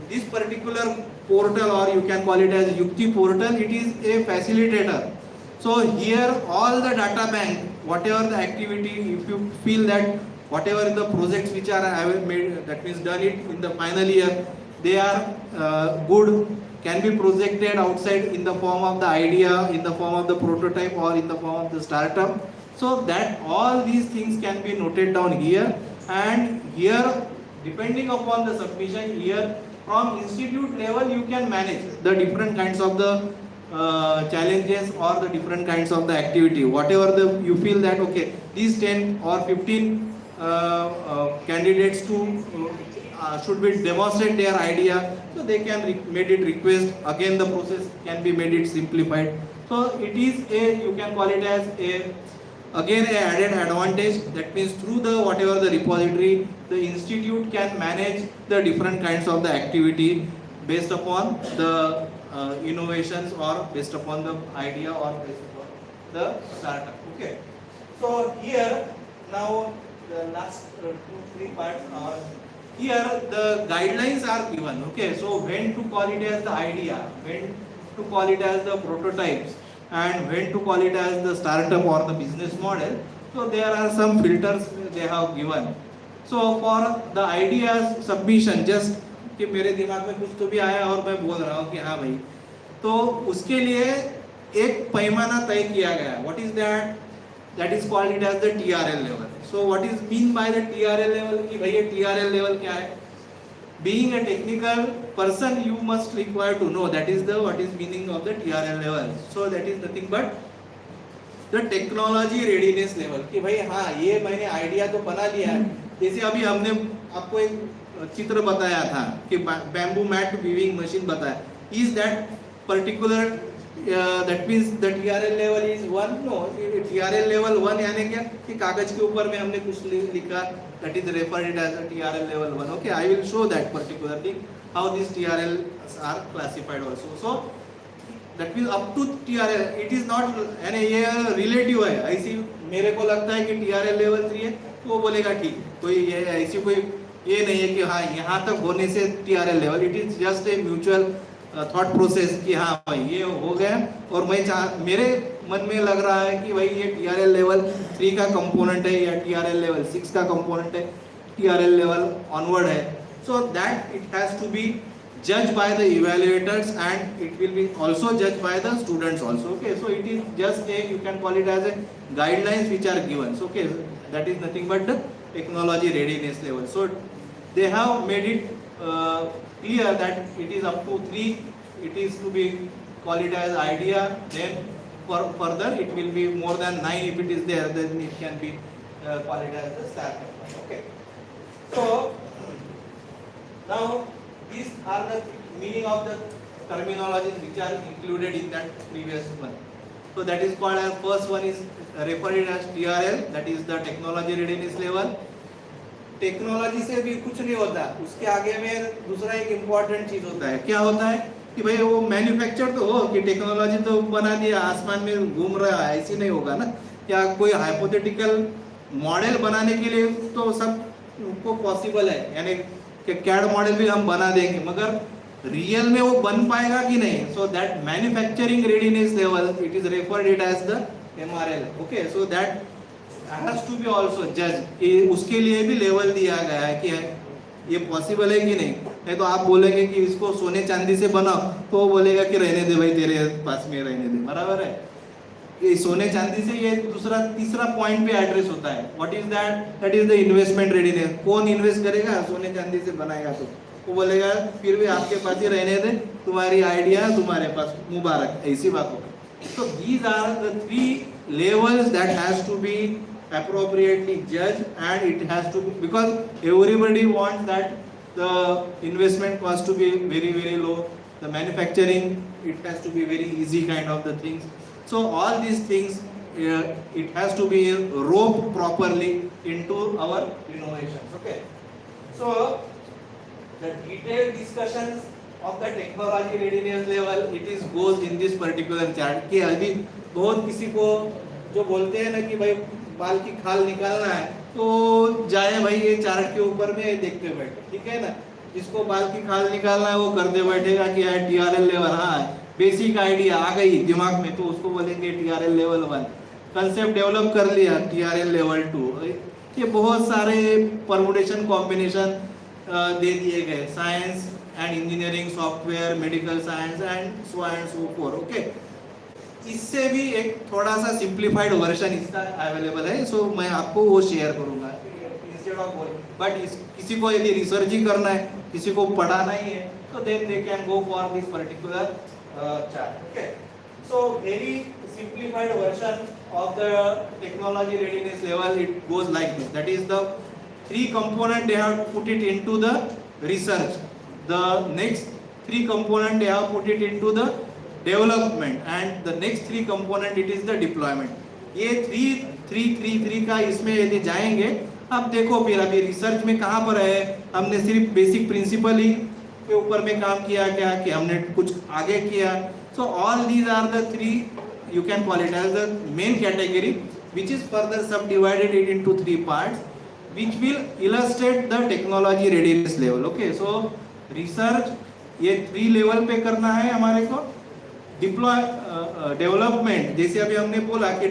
this particular portal, or you can call it as Yukti portal, it is a facilitator. So here all the data bank, whatever the activity, if you feel that whatever the projects which are made, that means done it in the final year, they are good, can be projected outside in the form of the idea, in the form of the prototype, or in the form of the startup. So that all these things can be noted down here, and here depending upon the submission, here from institute level you can manage the different kinds of the challenges or the different kinds of the activity, whatever you feel that okay these 10 or 15 candidates to should be demonstrate their idea, so they can made it request. Again the process can be made it simplified. So it is you can call it as again a added advantage. That means through the whatever the repository, the institute can manage the different kinds of the activity based upon the innovations, or based upon the idea, or based upon the startup. Okay, so here now the last 2-3 parts are here. The guidelines are given. Okay, so when to call it as the idea, when to call it as the prototypes, and when to call it as the startup or the business model. So there are some filters they have given. So for the ideas submission, just कि मेरे दिमाग में कुछ तो भी आया और मैं बोल रहा हूँ कि हाँ भाई, तो उसके लिए एक पैमाना तय किया गया. What is that? That is called it as the TRL level. So what is mean by the TRL level? कि भाई ये TRL level क्या है? Being a technical person, you must require to know that is the what is meaning of the TRL level. So that is nothing but the technology readiness level. कि भाई हाँ ये मैंने आइडिया तो बना लिया है. जैसे अभी हमने आपको एक चित्र बताया था कि बैम्बू मैट वीविंग मशीन बताया. Is that particular that means the TRL level is 1? No, TRL level 1 यानी क्या कि कागज के ऊपर में हमने कुछ लिखा, that is referred as a TRL level 1. Okay, I will show that particular thing how these TRLs are classified also. So that means up to TRL it is not यानी ये relative है. ऐसी मेरे को लगता है कि TRL level 3 है तो वो बोलेगा ठीक, कोई ये ऐसी कोई ये नहीं है कि हाँ यहाँ तक होने से TRL level. It is just a mutual thought process कि हाँ भाई ये हो गया और मैं मेरे मन में लग रहा है कि भाई ये TRL लेवल 3 का कंपोनेंट है या TRL लेवल 6 का कंपोनेंट है, TRL लेवल ऑनवर्ड है. So that it has to be judged by the evaluators and it will be also judged by the students also. Okay, so it is just a, you can call it as a guidelines which are given. So okay, that is nothing but the technology readiness level. So they have made it clear that it is up to 3, it is to be call it as idea, then for further it will be more than 9 if it is there, then it can be call it as the startup. Okay, so now these are the meaning of the terminologies which are included in that previous one. So that is called as, first one is referred as TRL, that is the technology readiness level. Technology से भी कुछ नहीं होता, उसके आगे में दूसरा एक इम्पोर्टेंट चीज होता है. क्या होता है कि भाई वो मैन्युफैक्चर तो हो कि टेक्नोलॉजी तो बना दिया, आसमान में घूम रहा है, ऐसी नहीं होगा ना. या कोई हाइपोथेटिकल मॉडल बनाने के लिए तो सब को पॉसिबल है, यानी कि कैड मॉडल भी हम बना देंगे, मगर रियल में वो बन पाएगा कि नहीं. So that manufacturing readiness level it is referred it as the MRL. Okay, so that has to be also judged. उसके लिए भी लेवल दिया गया है कि ये पॉसिबल है कि नहीं तो आप बोलेंगे कि इसको सोने चांदी से बनाओ तो वो बोलेगा कि रहने दे भाई, तेरे पास में रहने दे, बराबर है. ये सोने चांदी से ये दूसरा तीसरा पॉइंट पे एड्रेस होता है. What is that? That is the investment readiness. कौन इन्वेस्ट करेगा? सोने चांदी से बनाएगा तो वो बोलेगा फिर भी आपके पास ही रहने दे, तुम्हारी आइडिया तुम्हारे पास, मुबारक, ऐसी बात होगी. So these are the 3 levels that has to be appropriately judged, and it has to be, because everybody wants that the investment cost to be very very low, the manufacturing it has to be very easy kind of the things. So all these things it has to be roped properly into our innovations. Okay, so the detailed discussions of the technology readiness level it is goes in this particular chart. कि अभी बहुत किसी को जो बोलते हैं ना कि भाई बाल की खाल निकालना है तो जाए भाई ये चार्ट के ऊपर में देखते बैठे, ठीक है ना. जिसको बाल की खाल निकालना है वो करते बैठेगा कि यार TRL लेवल, हाँ बेसिक आइडिया आ गई दिमाग में तो उसको बोलेंगे TRL लेवल 1. कंसेप्ट डेवलप कर लिया TRL लेवल 2. ये बहुत सारे परमुटेशन कॉम्बिनेशन दे दिए गए, science and engineering, software, medical science and so four. Okay, इससे भी एक थोड़ा सा सिंप्लीफाइड वर्जन इसका अवेलेबल है. सो मैं आपको वो शेयर करूंगा इंस्टेड ऑफ बोलिंग. बट किसी को यदि रिसर्च ही करना है, किसी को पढ़ाना ही है तो then they can go for this particular chart. Okay, so very simplified version of the technology readiness level, it goes like this. That is the 3 component they have put it into the research. The next 3 component they have put it into the development, and the next 3 component it is the deployment. ये 3 का इसमें यदि जाएंगे, अब देखो फिर अभी research में कहाँ पर है, हमने सिर्फ बेसिक प्रिंसिपल ही के ऊपर में काम किया क्या कि हमने कुछ आगे किया. So all these are the 3, you can call it as the main category, which is further subdivided it into 3 parts, which will illustrate the technology readiness level. Okay, so research ये 3 लेवल पे करना है हमारे को. Development जैसे अभी हमने बोला कि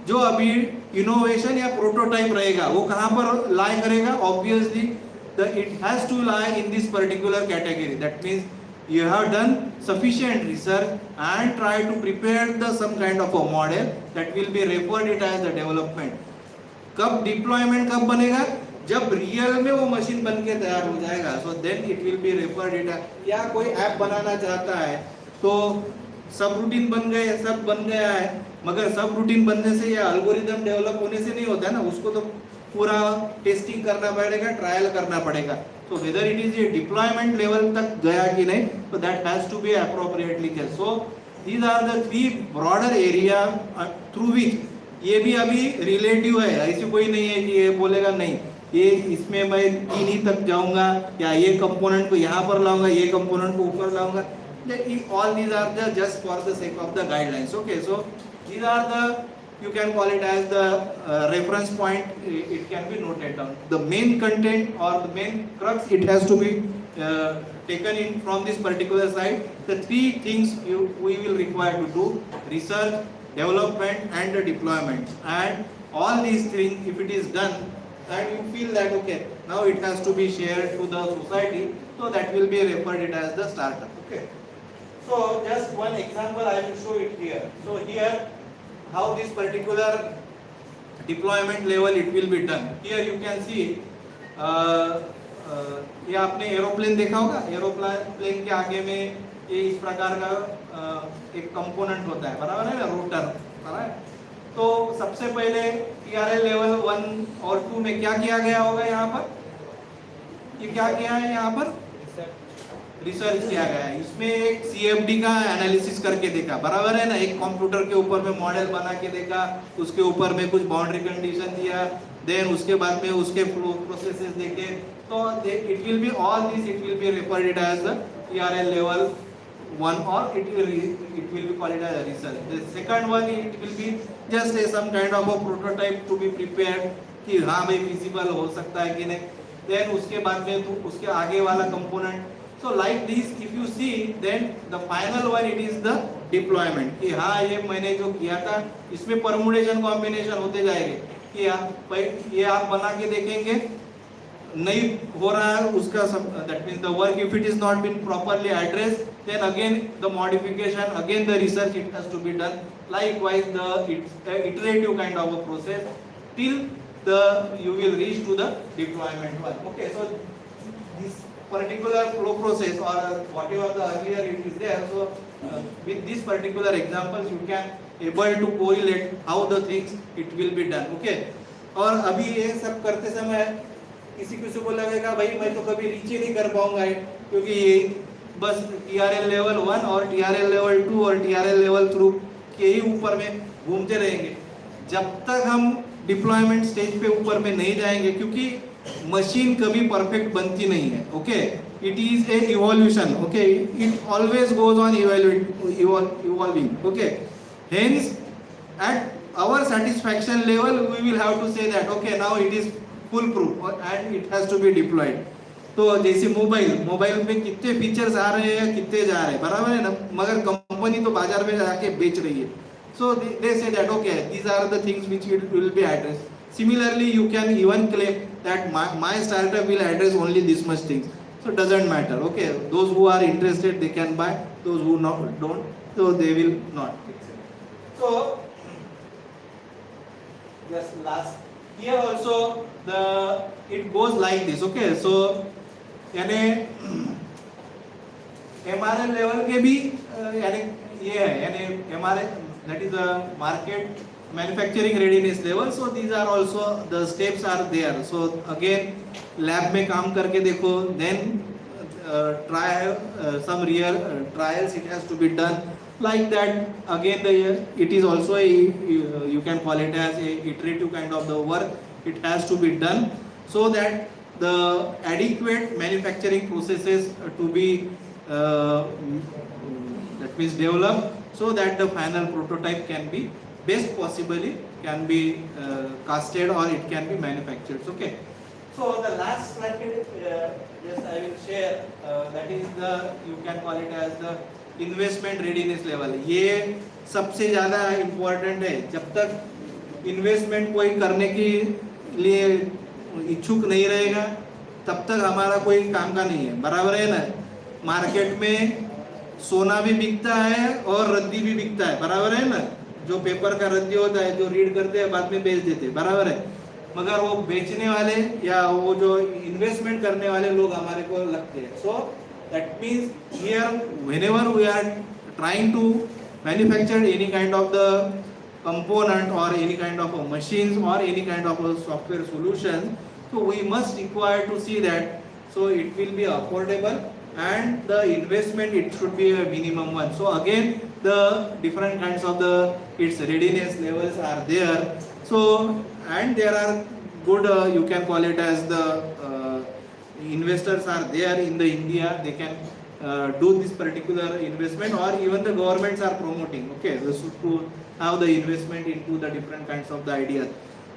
जो अभी इनोवेशन या प्रोटोटाइप रहेगा वो कहाँ पर लाई करेगा? Obviously it has to lie in this particular category. That means you have done sufficient research and try to prepare some kind of a model that will be referred it as the development. कब deployment कब बनेगा? जब real में वो machine बन के तैयार हो जाएगा, so then it will be referred it. या कोई ऐप बनाना चाहता है तो सब रूटीन बन गए, सब बन गया है, मगर सब रूटीन बनने से या एल्गोरिदम डेवलप होने से नहीं होता है ना, उसको तो पूरा टेस्टिंग करना पड़ेगा, ट्रायल करना पड़ेगा. तो वेदर इट इज ये डिप्लॉयमेंट लेवल तक गया कि नहीं, तो that has to be appropriately care. So these are the 3 broader area through which, ये भी अभी रिलेटिव है, ऐसी कोई नहीं है कि ये बोलेगा नहीं ये इसमें मैं 3 ही तक जाऊंगा या ये कंपोनेंट को यहाँ पर लाऊंगा, ये कंपोनेंट को ऊपर लाऊंगा. All these are just for the sake of the guidelines. Okay, so these are the, you can call it as the reference point. It can be noted down. The main content or the main crux, it has to be taken in from this particular side. The 3 things we will require to do: research, development, and the deployment. And all these things, if it is done, and you feel that okay, now it has to be shared to the society, so that will be referred it as the startup. Okay. So just one example I will show it here. So here how this particular deployment level it will be done. Here you can see ये आपने aeroplane देखा होगा. Aeroplane के आगे में ये इस प्रकार का एक कंपोनेंट होता है, बराबर है ना, रोटर, बराबर है. तो सबसे पहले TRL लेवल 1 और 2 में क्या किया गया होगा? यहाँ पर ये क्या किया है? यहाँ पर रिसर्च किया गया है. इसमें एक CFD का एनालिसिस करके देखा, बराबर है ना. एक कंप्यूटर के ऊपर में मॉडल बना के देखा, उसके ऊपर में कुछ बाउंड्री कंडीशन दिया, देन उसके बाद में उसके फ्लो प्रोसेसेस देखे. तो it will be all this, it will be referred it as the TRL level 1 or it will be called it as a research. The second one, it will be just some kind of a prototype to be prepared कि हाँ भाई feasible हो सकता है कि नहीं. Then उसके बाद में तो उसके आगे वाला component. So like this, if you see, then the final one it is the deployment. कि हाँ ये मैंने जो किया था इसमें permutation combination होते जाएंगे कि ये आप बना के देखेंगे नहीं हो रहा है उसका सब, that means the work if it is not been properly addressed, then again the modification, again the research it has to be done. Likewise it's iterative kind of a process till you will reach to the deployment one. Okay, so this particular flow process or whatever the earlier it is there, so with this particular examples you can able to correlate how the things it will be done. Okay, और अभी ये सब करते समय किसी को लगेगा भाई मैं तो कभी रीच ही नहीं कर पाऊंगा क्योंकि ये बस TRL लेवल 1 और TRL लेवल 2 और TRL लेवल 3 के ही ऊपर में घूमते रहेंगे जब तक हम डिप्लॉयमेंट स्टेज पे ऊपर में नहीं जाएंगे, क्योंकि मशीन कभी परफेक्ट बनती नहीं है. Okay, it is a evolution. Okay, it always goes on evolving. Okay, hence at our satisfaction level we will have to say that okay now it is full proof and it has to be deployed. तो जैसे mobile में कितने features आ रहे हैं, कितने जा रहे हैं, बराबर है ना, मगर कंपनी तो बाजार में जाके बेच रही है. So they say that okay these are the things which will be addressed. Similarly you can even claim that my startup will address only this much things. So doesn't matter. Okay, those who are interested they can buy, those who don't, so they will not. So just last here also it goes like this. Okay, so यानी MRL level के भी यानी ये है, यानी MRL that is the market manufacturing readiness level. So these are also the steps are there. So again lab में काम करके देखो, then try some real trials it has to be done. Like that again it is also you can call it as a iterative kind of the work. It has to be done so that the adequate manufacturing processes to be that means developed, so that the final prototype can be best possibly can be casted or it can be manufactured. Okay, so the last slide just I will share that is the you can call it as the investment readiness level. ये सबसे ज़्यादा important है. जब तक investment कोई करने के लिए इच्छुक नहीं रहेगा तब तक हमारा कोई काम का नहीं है, बराबर है ना। मार्केट में सोना भी बिकता है और रद्दी भी बिकता है, बराबर है ना। जो पेपर का रद्दी होता है जो रीड करते हैं बाद में बेच देते हैं, बराबर है। मगर वो बेचने वाले या वो जो इन्वेस्टमेंट करने वाले लोग हमारे को लगते हैं। So that means here whenever we are trying to manufacture any kind of the component or any kind of a machines or any kind of a software solution, so we must require to see that so it will be affordable and the investment it should be a minimum one. So again the different kinds of the its readiness levels are there. So and there are good you can call it as the investors are there in the India, they can do this particular investment, or even the governments are promoting, okay, this to have the investment into the different kinds of the ideas.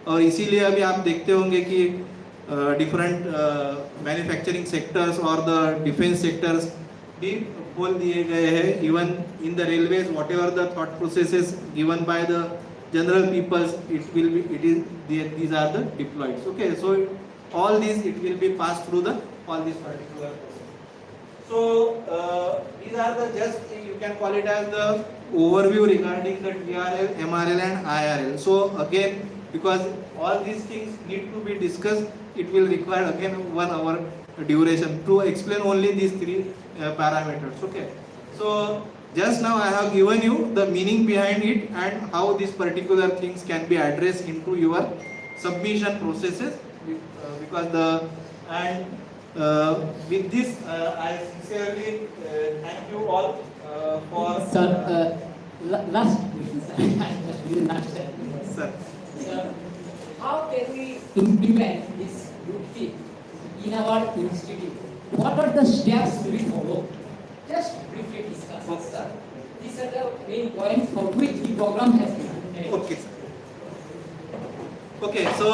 और इसीलिए अभी आप देखते होंगे कि different manufacturing sectors और the defence sectors भी खोल दिए गए हैं. Even in the railways what ever the thought processes given by the general peoples, it will be, it is these are the deployed. Okay, so all these it will be passed through the all these particular process. So these are the just you can call it as the overview regarding the TRL, MRL and IRL. So again, because all these things need to be discussed, it will require again 1 hour duration to explain only these three parameters. Okay, so just now I have given you the meaning behind it and how these particular things can be addressed into your submission processes, because the and with this I sincerely thank you all for Sir, last question, sir. sir. Sir, how can we implement this Yukti in our institute? What are the steps to be followed? Just briefly discuss, sir. These are the main points for which the program has been made. Okay, sir. Okay, so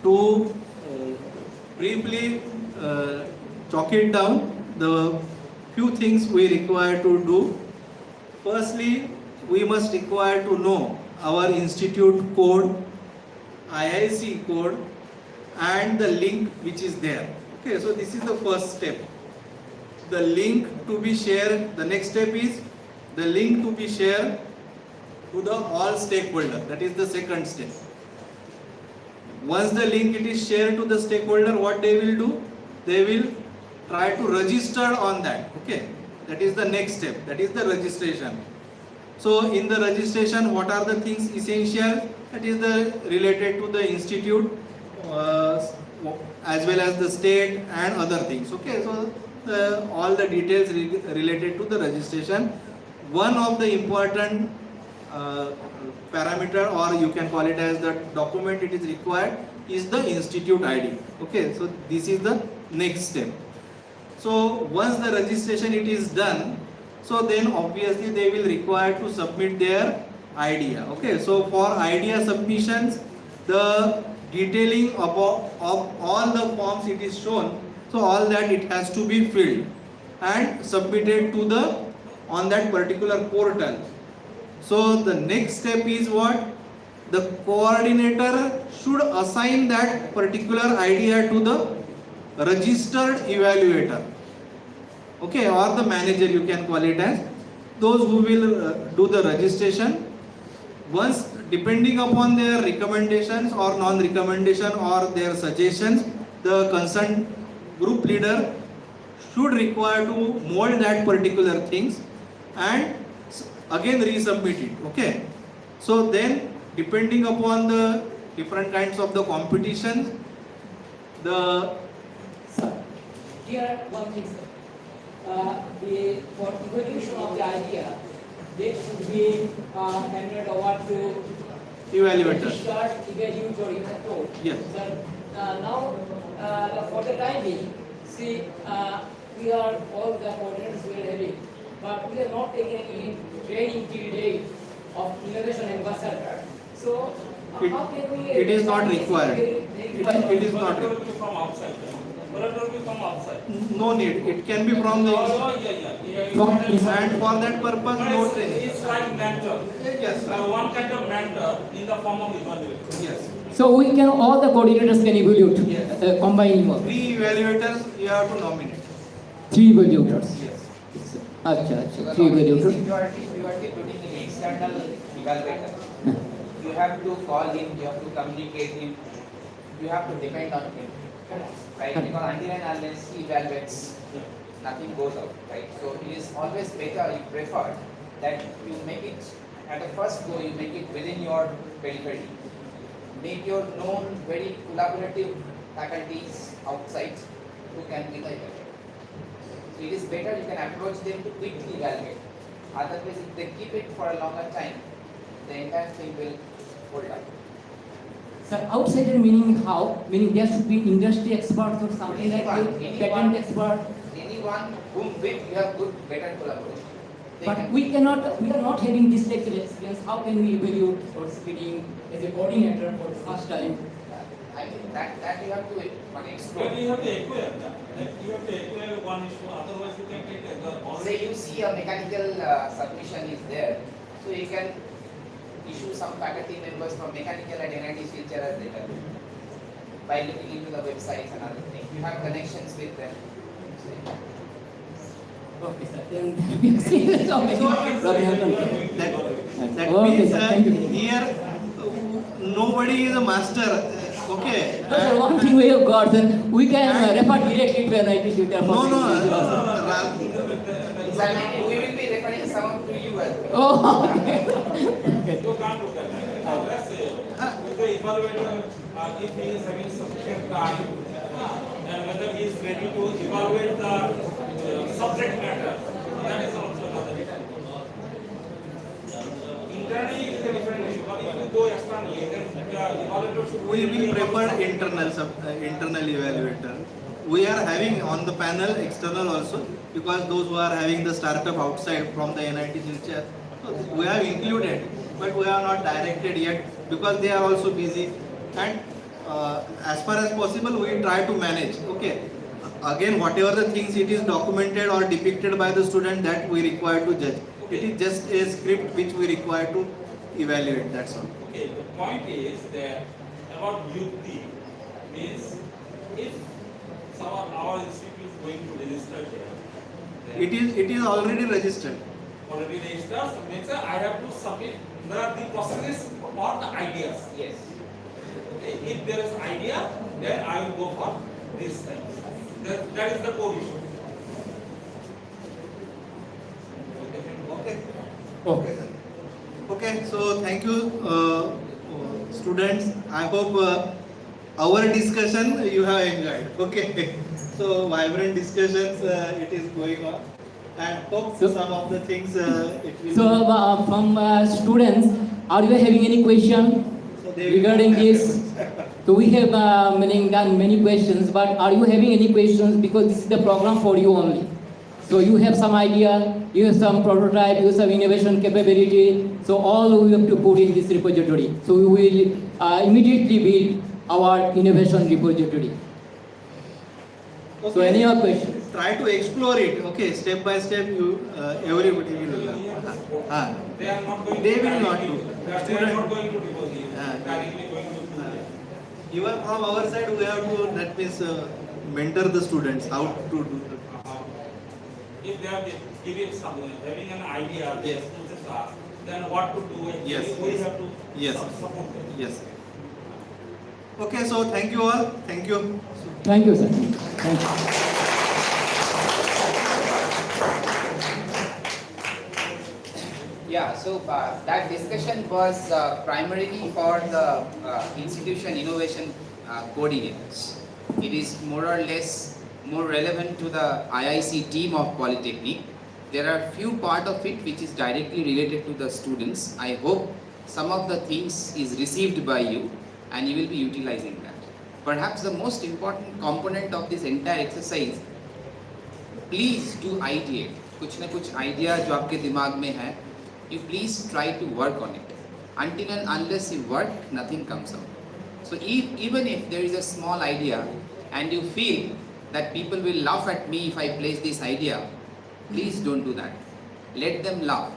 to briefly chalk it down, the few things we require to do. Firstly, we must require to know our institute code, IIC code, and the link which is there. Okay, so this is the first step. The link to be shared, the next step is the link to be shared to the all stakeholder. That is the second step. Once the link it is shared to the stakeholder, what they will do? They will try to register on that. Okay, that is the next step. That is the registration. So in the registration, what are the things essential? That is the related to the institute as well as the state and other things. Okay, so all the details related to the registration. One of the important parameter, or you can call it as the document it is required, is the institute ID. Okay, so this is the next step. So once the registration it is done, so then obviously they will require to submit their idea. Okay, so for idea submissions, the detailing of all the forms it is shown. So all that it has to be filled and submitted to the on that particular portal. So the next step is what? The coordinator should assign that particular idea to the registered evaluator. Okay, or the manager you can call it as, those who will do the registration. Once, depending upon their recommendations or non-recommendation or their suggestions, the concerned group leader should require to mold that particular things and again resubmit it. Okay, so then depending upon the different kinds of the competitions, the Sir, here one thing, sir. For evaluation of the idea, they should be handed over to evaluator. registered evaluator, you have told. Yes. Sir, now for the time being, see, we are all the coordinators we are having, but we are not taking any training till date of innovation ambassador. So how can we? It is not required. It is not required. From outside. Collateral will come outside. No need. It can be from the Yeah. From inside. and for that purpose, no training. It's like mentor. Yes, sir. One kind of mentor in the form of evaluator. Yes. So we can, all the coordinators can evaluate, Yes. combining work. 3 evaluators you have to nominate. 3 evaluators. Yes. Acha, So the 3 evaluators. security, you are putting an external evaluator. You have to call him, you have to communicate him, you have to depend on him. Right? Because until and unless he evaluates, nothing goes out. Right? So it is always better, you prefer that you make it at the first go, you make it within your periphery. Make your known very collaborative faculties outside who can be the evaluator. So it is better you can approach them to quickly evaluate. Otherwise, if they keep it for a longer time, the entire thing will hold up. Sir, outsider meaning how? Meaning there should be industry experts or something like that, patent expert. Anyone whom with you have good, better collaboration. They But can- we are not having this lecture experience. How can we evaluate or speaking as a coordinator for the first time? I think that you have to explore. But you have to acquire that. You have to acquire one issue, otherwise you can take the Say you see a mechanical submission is there, so you can issue some faculty members from mechanical and NIT Silchar as data by looking into the websites and other things. You have connections with them. Okay, sir. Then we are serious on it. That Okay, means sir. Thank you. here nobody is a master. Okay. No, sir, one thing we have got, then we can refer directly to NIT Silchar. No. We will be referring some to you as well. Oh, okay. You can't look at that. Now, let's say, if the evaluator, if he is having sufficient time, and whether he is ready to evaluate the subject matter, that is also another issue. Internally, it is a different issue, but if you go externally, then the evaluator should We be will able to- prefer internal evaluator. We are having on the panel external also, because those who are having the startup outside from the NIT Silchar, we have included, but we have not directed yet because they are also busy. And as far as possible, we try to manage. Okay. Again, whatever the things it is documented or depicted by the student, that we require to judge. It is just a script which we require to evaluate. That's all. Okay, the point is that about Yukti means if our institute is going to register here, then It is already registered. already registered, so means I have to submit the processes or the ideas. Yes. Okay, if there is idea, then I will go for this thing. That is the core issue. Okay. Okay. Okay, so thank you, students. I hope our discussion you have enjoyed. Okay, so vibrant discussions it is going on, and hope So- some of the things it will. So from students, are you having any question So they will- regarding this? So we have done many questions, but are you having any questions? Because this is the program for you only. So you have some idea, you have some prototype, you have some innovation capability. So all we have to put in this repository. So we will immediately build our innovation repository. So Okay. any other questions? Try to explore it. Okay, step by step, you everybody will learn. They are not going They to will not directly- do. They are Student- not going to deposit. Directly going to do it. Even from our side, we have to, that means, mentor the students how to do the. If they are giving something, having an idea, they Yes. just ask, then what to do, actually, Yes. we have to Yes. support them. Yes. Okay, so thank you all. Thank you. Thank you, sir. Thank you. Yeah, so that discussion was primarily for the institution innovation coordinators. It is more or less more relevant to the IIC team of Polytechnic. There are few part of it which is directly related to the students. I hope some of the things is received by you and you will be utilizing that. Perhaps the most important component of this entire exercise, please do ideate. कुछ ना कुछ idea जो आपके दिमाग में है, you please try to work on it. Until and unless you work, nothing comes out. So even if there is a small idea and you feel that people will laugh at me if I place this idea, please don't do that. Let them laugh.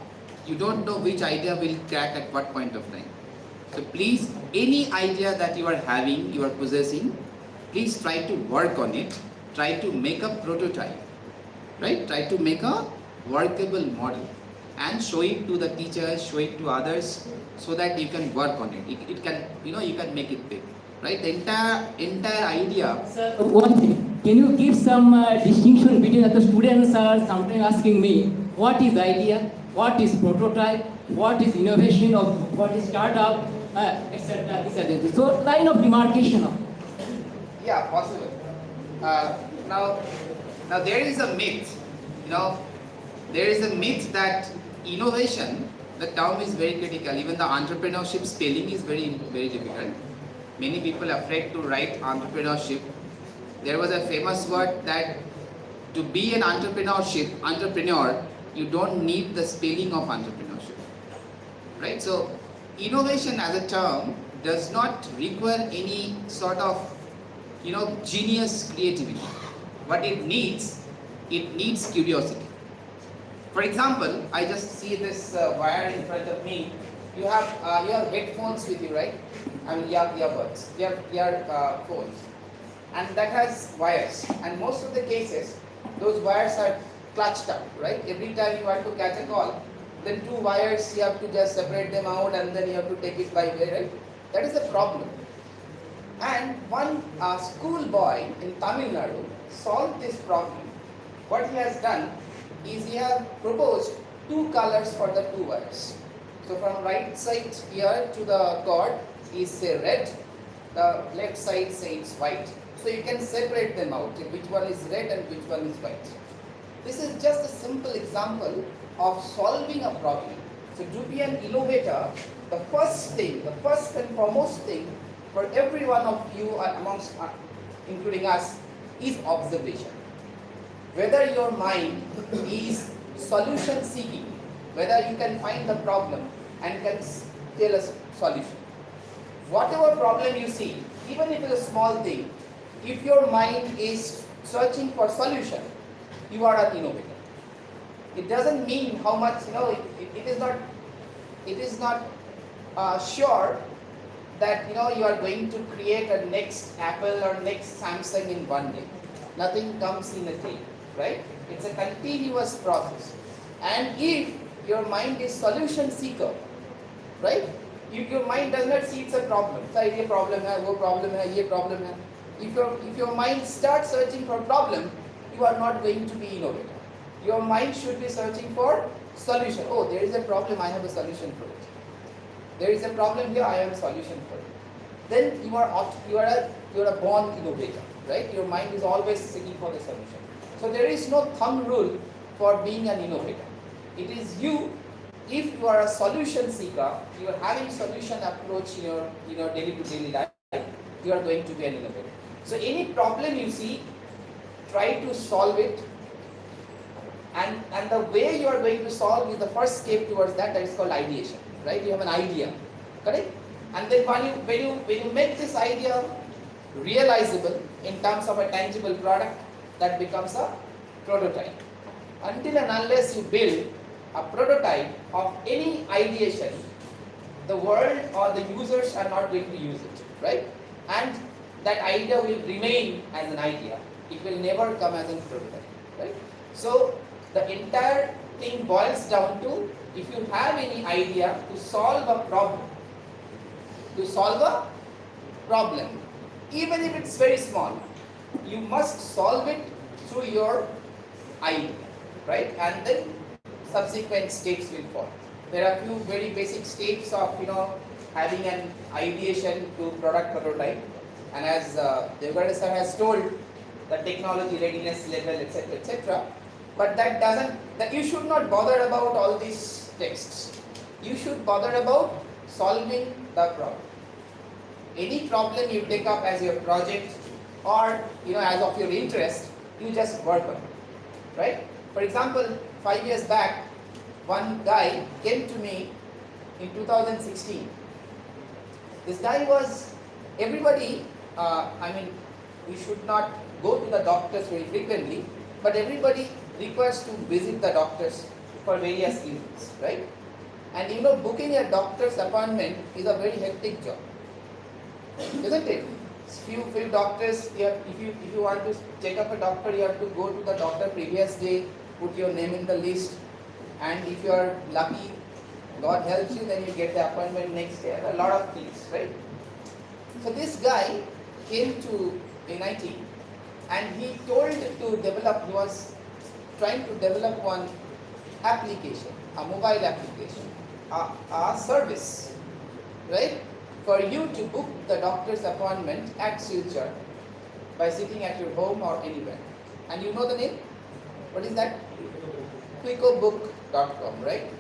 You don't know which idea will crack at what point of time. So please, any idea that you are having, you are possessing, please try to work on it. Try to make a prototype, right? Try to make a workable model and show it to the teachers, show it to others, so that you can work on it. It can, you can make it big, right? The entire idea. Sir, one thing, can you give some distinction between the students are sometimes asking me, what is idea, what is prototype, what is innovation, or what is startup, etc. etc. So line of demarcation of. Yeah, possible. Now there is a myth, there is a myth that innovation, the term is very critical. Even the entrepreneurship spelling is very, very difficult. Many people are afraid to write entrepreneurship. There was a famous word that to be an entrepreneur, you don't need the spelling of entrepreneurship, right? So innovation as a term does not require any sort of genius creativity. What it needs curiosity. For example, I just see this wire in front of me. You have headphones with you, right? I mean, you have earbuds, you have phones, and that has wires. And most of the cases, those wires are clutched up, right? Every time you want to catch a call, then two wires, you have to just separate them out, and then you have to take it by way, right? That is a problem. And one schoolboy in Tamil Nadu solved this problem. What he has done is he has proposed two colors for the two wires. So from right side here to the cord is say red, the left side says white. So you can separate them out, which one is red and which one is white. This is just a simple example of solving a problem. So to be an innovator, the first and foremost thing for every one of you amongst, including us, is observation. Whether your mind is solution seeking, whether you can find the problem and can tell a solution. Whatever problem you see, even if it's a small thing, if your mind is searching for solution, you are an innovator. It doesn't mean how much, it is not sure that you are going to create a next Apple or next Samsung in one day. Nothing comes in a day, right? It's a continuous process. And if your mind is solution seeker, right? If your mind does not see it's a problem, ये problem है, वो problem है, ये problem है. If your mind starts searching for problem, you are not going to be innovator. Your mind should be searching for solution. Oh, there is a problem, I have a solution for it. There is a problem here, I have a solution for it. Then you are a born innovator, right? Your mind is always seeking for the solution. So there is no thumb rule for being an innovator. It is you. If you are a solution seeker, you are having solution approach in your daily to daily life, you are going to be an innovator. So any problem you see, try to solve it. And the way you are going to solve is the first step towards that is called ideation, right? You have an idea, correct? And then when you make this idea realizable in terms of a tangible product, that becomes a prototype. Until and unless you build a prototype of any ideation, the world or the users are not going to use it, right? And that idea will remain as an idea. It will never come as a prototype, right? So the entire thing boils down to, if you have any idea to solve a problem, even if it's very small, you must solve it through your idea, right? And then subsequent steps will follow. There are a few very basic steps of having an ideation to product prototype, and as Deoghare sir has told, the technology readiness level, etc., etc. But that doesn't. That you should not bother about all these texts. You should bother about solving the problem. Any problem you take up as your project, or as of your interest, you just work on it, right? For example, 5 years back, one guy came to me in 2016. This guy was, everybody, we should not go to the doctors very frequently, but everybody requires to visit the doctors for various reasons, right? And you know, booking a doctor's appointment is a very hectic job, isn't it? Few doctors, if you want to check up a doctor, you have to go to the doctor previous day, put your name in the list, and if you are lucky, God helps you, then you get the appointment next day. A lot of things, right? So this guy came to NIT and he was trying to develop one application, a mobile application, a service, right? For you to book the doctor's appointment at Silchar by sitting at your home or anywhere. And you know the name? What is that? quickobook.com, right?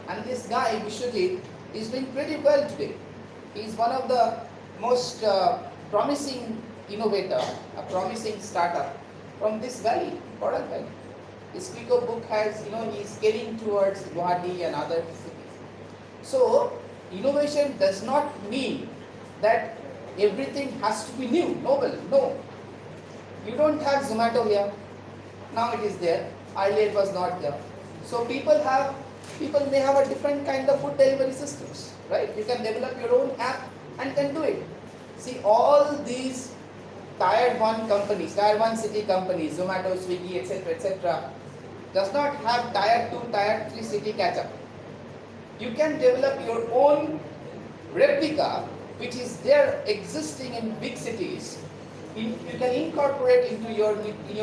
And this guy, Vishwajit, is doing pretty well today. He is one of the most promising innovator, a promising startup from this valley, Koral Valley. His Quickobook has, he is scaling towards Guwahati and other cities. So, innovation does not mean that everything has to be new, novel. No. You don't have Zomato here. Now it is there. Earlier it was not there. So people may have a different kind of food delivery systems, right? You can develop your own app and can do it. See, all these tier 1 companies, tier 1 city companies, Zomato, Swiggy, etc., does not have tier 2, tier 3 city catch-up. You can develop your own replica, which is there existing in big cities. You can incorporate in your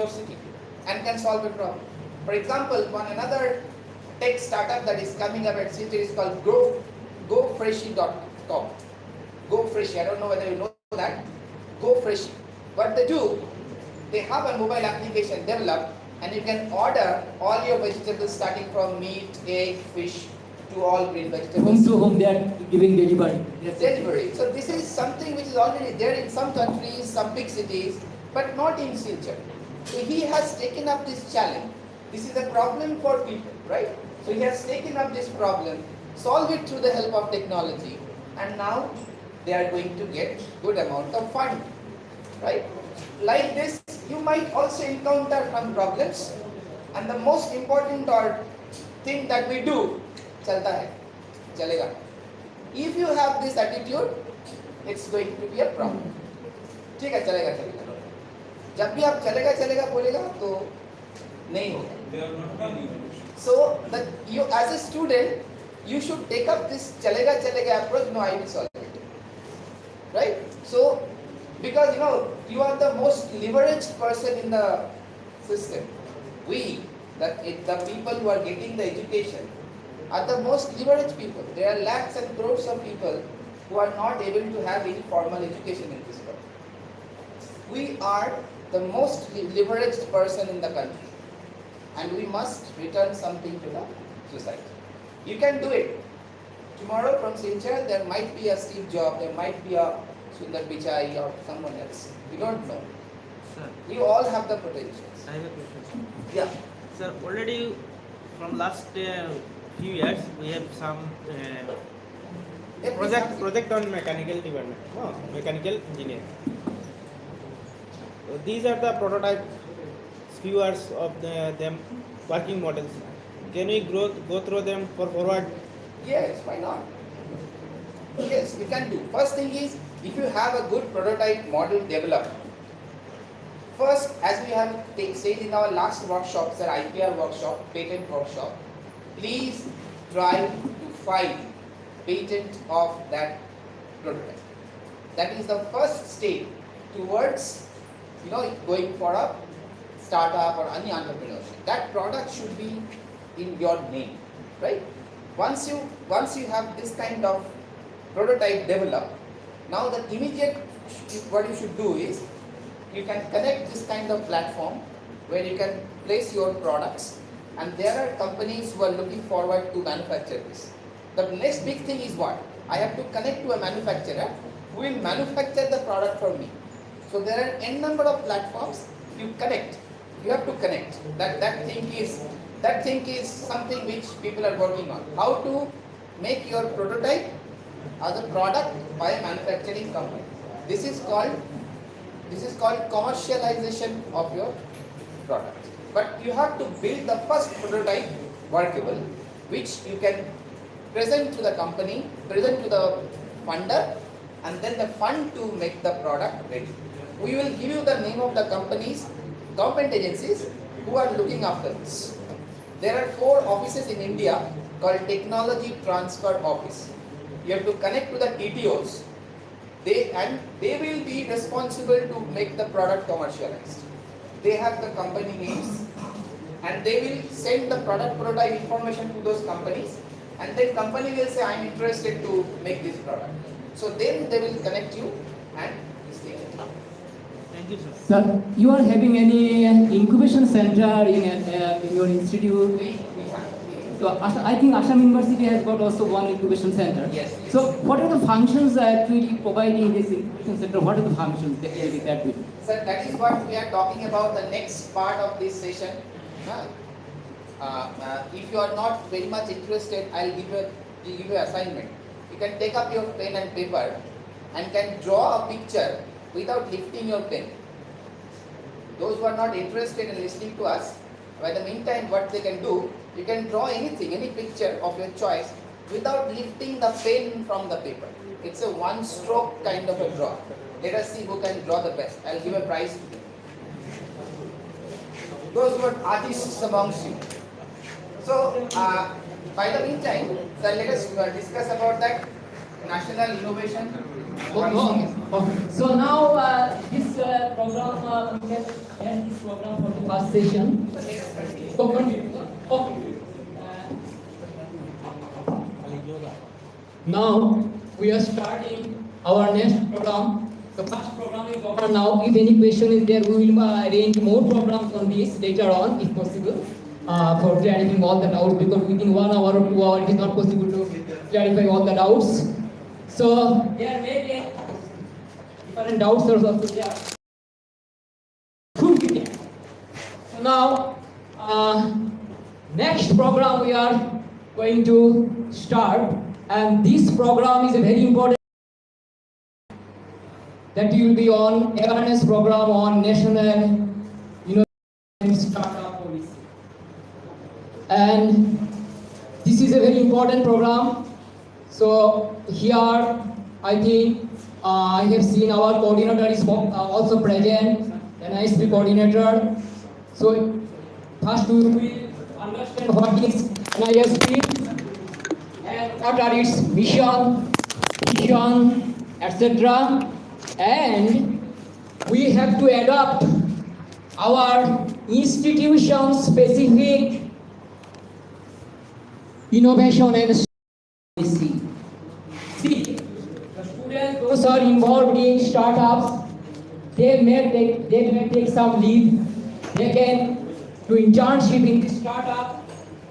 city and can solve a problem. For example, another tech startup that is coming up at Silchar is called GoFreshy.com. GoFreshy, I don't know whether you know that. GoFreshy. What they do, they have a mobile application developed and you can order all your vegetables starting from meat, egg, fish to all green vegetables. Home to home they are giving delivery. Delivery. So this is something which is already there in some countries, some big cities, but not in Silchar. So he has taken up this challenge. This is a problem for people, right? So he has taken up this problem, solve it through the help of technology, and now they are going to get good amount of fund, right? Like this, you might also encounter some problems, and the most important thing that we do, chalta hai, chalega. If you have this attitude, it's going to be a problem. ठीक है, चलेगा चलेगा. जब भी आप चलेगा बोलेगा तो नहीं होगा. So that you as a student, you should take up this chalega approach. No, I will solve it. Right? So because you are the most leveraged person in the system. The people who are getting the education are the most leveraged people. There are lakhs and crores of people who are not able to have any formal education in this world. We are the most leveraged person in the country, and we must return something to the society. You can do it. Tomorrow from Silchar, there might be a Steve Jobs, there might be a Sundar Pichai or someone else. We don't know. Sir, You all have the potentials. I have a question. Yeah. Sir, already from last few years, we have some project on mechanical development, mechanical engineering. So these are the prototype spheres of them working models. Can we go through them for forward? Yes, why not? Yes, we can do. First thing is, if you have a good prototype model developed, first, as we have said in our last workshop, sir, IPR workshop, patent workshop, please try to file patent of that prototype. That is the first step towards, going for a startup or any entrepreneurship. That product should be in your name, right? Once you have this kind of prototype developed, now the immediate what you should do is you can connect this kind of platform where you can place your products, and there are companies who are looking forward to manufacture this. The next big thing is what? I have to connect to a manufacturer who will manufacture the product for me. So there are n number of platforms. You have to connect. That thing is something which people are working on. How to make your prototype as a product by a manufacturing company. This is called This is called commercialization of your product. But you have to build the first prototype workable, which you can present to the company, present to the funder, and then the fund to make the product ready. We will give you the name of the companies, government agencies who are looking after this. There are 4 offices in India called Technology Transfer Office. You have to connect to the TTOs. They will be responsible to make the product commercialized. They have the company names and they will send the product prototype information to those companies, and then company will say, I am interested to make this product. So then they will connect you and this thing. Thank you, sir. Sir, you are having any incubation center in your institute? We have. So I think Assam University has got also one incubation center. Yes. So what are the functions actually providing this incubation center? What are the functions that we? Sir, that is what we are talking about the next part of this session. If you are not very much interested, I'll give you assignment. You can take up your pen and paper and can draw a picture without lifting your pen. Those who are not interested in listening to us, by the meantime, what they can do, you can draw anything, any picture of your choice without lifting the pen from the paper. It's a one stroke kind of a draw. Let us see who can draw the best. I'll give a prize to them. Those who are artists amongst you. So, by the meantime, sir, let us discuss about that national innovation. Okay. So now this program, we can end this program for the first session. Okay. Now we are starting our next program. The first program is over now. If any question is there, we will arrange more programs on this later on, if possible, for clarifying all the doubts. Because within 1 hour or 2 hours, it is not possible to clarify all the doubts. So there may be different doubts also there. Should be there. So now, next program we are going to start, and this program is a very important. That will be on awareness program on national, startup policy. And this is a very important program. So here, I think I have seen our coordinator is also present, NISP coordinator. So first we will understand what is NISP and what are its mission, etc. And we have to adopt our institution-specific innovation and policy. See, the students those are involved in startups, they may take some leave, they can do internship in the startup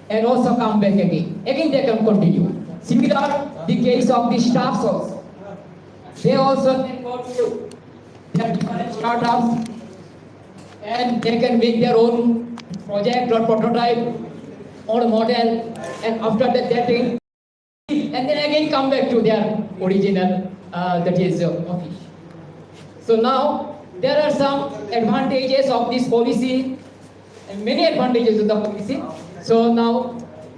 and also come back again. Again they can continue. Similar the case of the staffs also. They also can go to their different startups and they can make their own project or prototype or model, and after that they take and then again come back to their original that is office. So now there are some advantages of this policy and many advantages of the policy. So now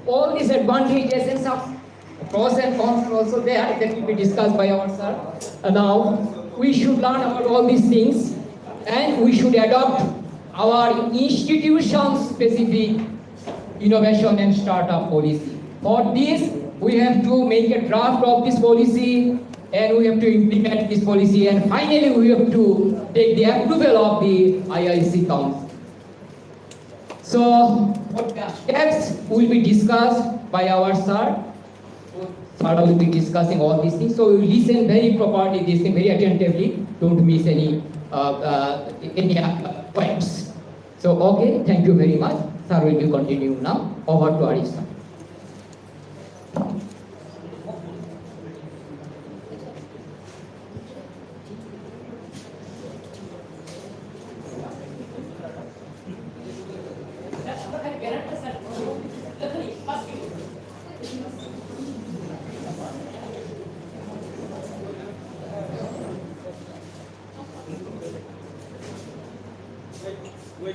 all these advantages and some pros and cons are also there that will be discussed by our sir. Now we should learn about all these things and we should adopt our institution-specific innovation and startup policy. For this, we have to make a draft of this policy and we have to implement this policy, and finally we have to take the approval of the IIC Council. So what steps will be discussed by our sir. Sir will be discussing all these things. So you listen very properly, listen very attentively. Don't miss any points. So okay, thank you very much. Sir will be continuing now. Over to Arif sir.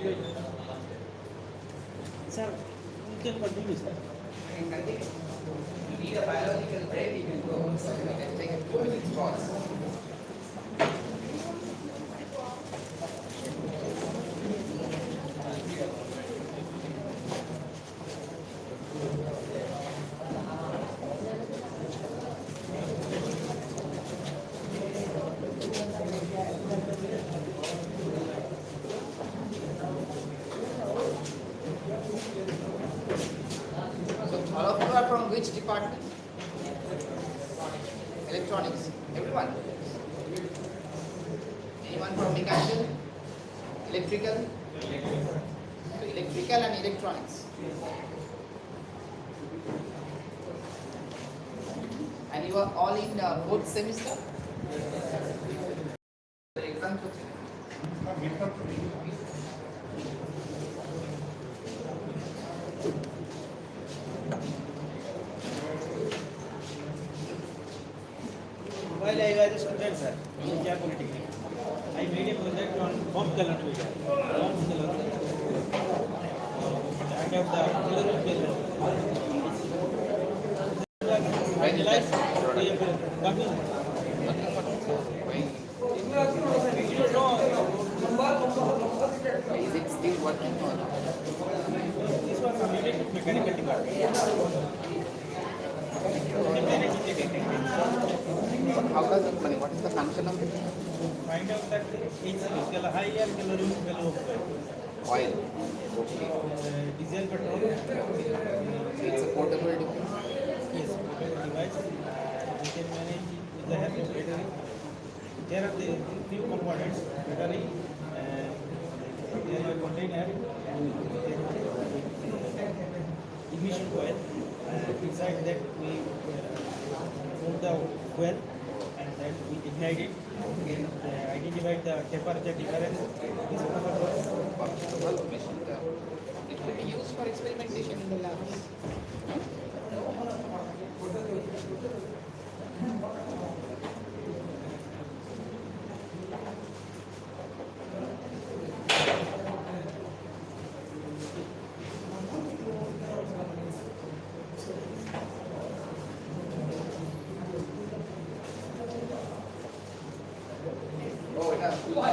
wait. Sir, you can continue, sir. You can continue. You need a biological break, you can go. You can take a 2 minutes pause. So all of you are from which department? Electronics. Everyone? Anyone from mechanical? Electrical? So electrical and electronics. And you are all in fourth semester? The exam While I was a student, sir, in Silchar polytechnic, I made a project on foam color meter. Foam color. And of the color of the I realized we have working. Is it still working or not? This was related to mechanical department. How does it money? What is the function of it? Find out that it's higher calorific value of Oil. Okay. diesel petrol. It's a portable device. Yes, portable device. We can manage with the help of battery. There are the few components: battery, there are container, and ignition coil. Inside that we put the coil and then we ignite it. Identify the temperature difference. This one of the It could be used for experimentation in the labs. Oh, yeah.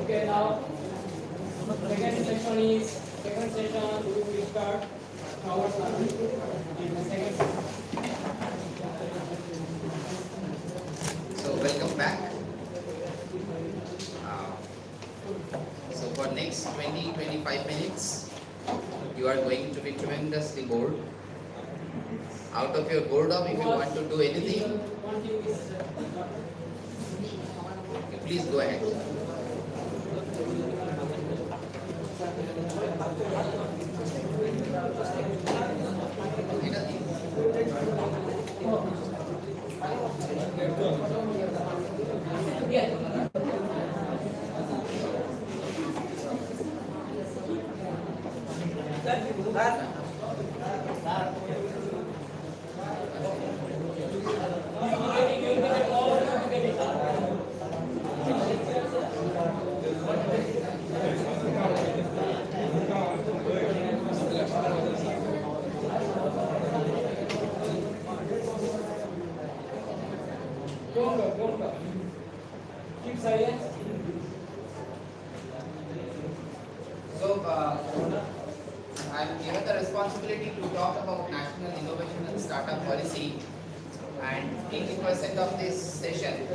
Okay, now second session is second session. We will start our second. So welcome back. So for next 20-25 minutes, you are going to be tremendously bored. Out of your boredom, if you want to do anything, please go ahead. Don't go. Keep silent. So, I'm given the responsibility to talk about National Innovation and Startup Policy, and 80% of this session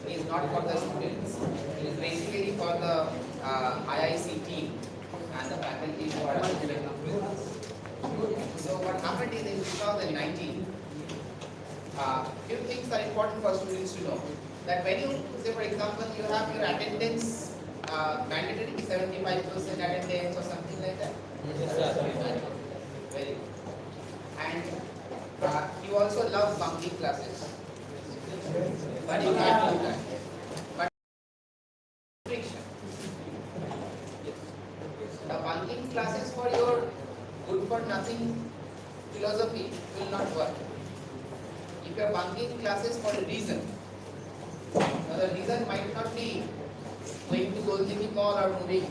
is not for the students. It is basically for the IIC team and the faculty who are affiliated with us. So, what happened is in 2019, few things are important for students to know. That when you, say for example, you have your attendance mandatory 75% attendance or something like that. Very good. And you also love bunking classes. But you can't do that. But restriction. The bunking classes for your good for nothing philosophy will not work. If you are bunking classes for a reason, now the reason might not be going to Golden Mall or moving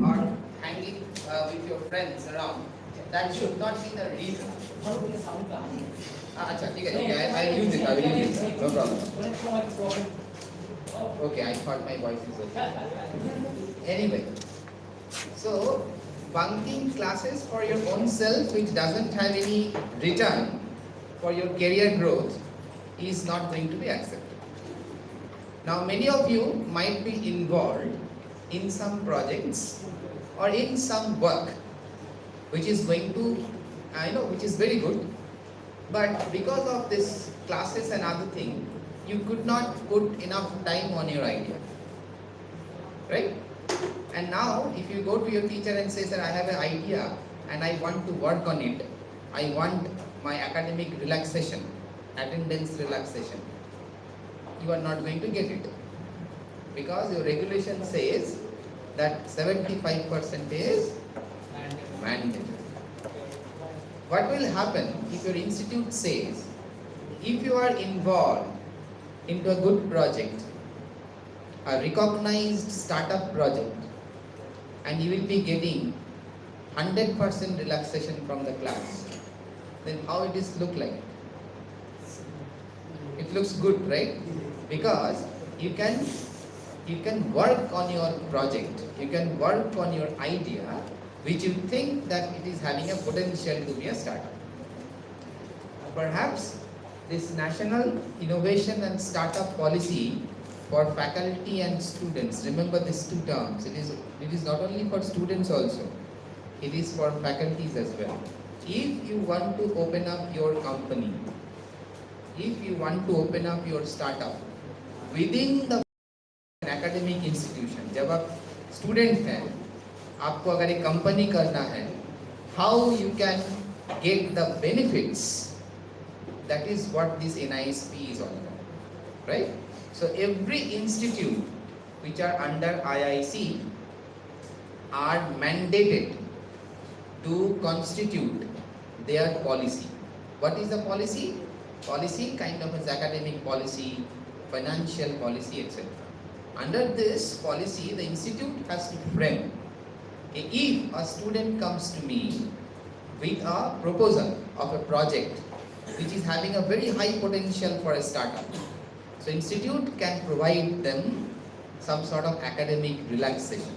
or hanging with your friends around. That should not be the reason. Okay, I will use it. No problem. Okay, I thought my voice is okay. Anyway, so bunking classes for your own self, which doesn't have any return for your career growth, is not going to be accepted. Now, many of you might be involved in some projects or in some work which is going to, which is very good, but because of this classes and other thing, you could not put enough time on your idea, right? And now, if you go to your teacher and say, sir, I have an idea and I want to work on it, I want my academic relaxation, attendance relaxation, you are not going to get it, because your regulation says that 75% is mandatory. What will happen if your institute says, if you are involved into a good project, a recognized startup project, and you will be getting 100% relaxation from the class, then how it is look like? It looks good, right? Because you can work on your project, you can work on your idea which you think that it is having a potential to be a startup. Perhaps this National Innovation and Startup Policy for faculty and students, remember these two terms, it is not only for students also, it is for faculties as well. If you want to open up your company, if you want to open up your startup within the academic institution, जब आप student हैं, आपको अगर एक company करना है, how you can get the benefits, that is what this NISP is all about, right? So every institute which are under IIC are mandated to constitute their policy. What is the policy? Policy kind of is academic policy, financial policy, etc. Under this policy, the institute has to frame. If a student comes to me with a proposal of a project which is having a very high potential for a startup, so institute can provide them some sort of academic relaxation.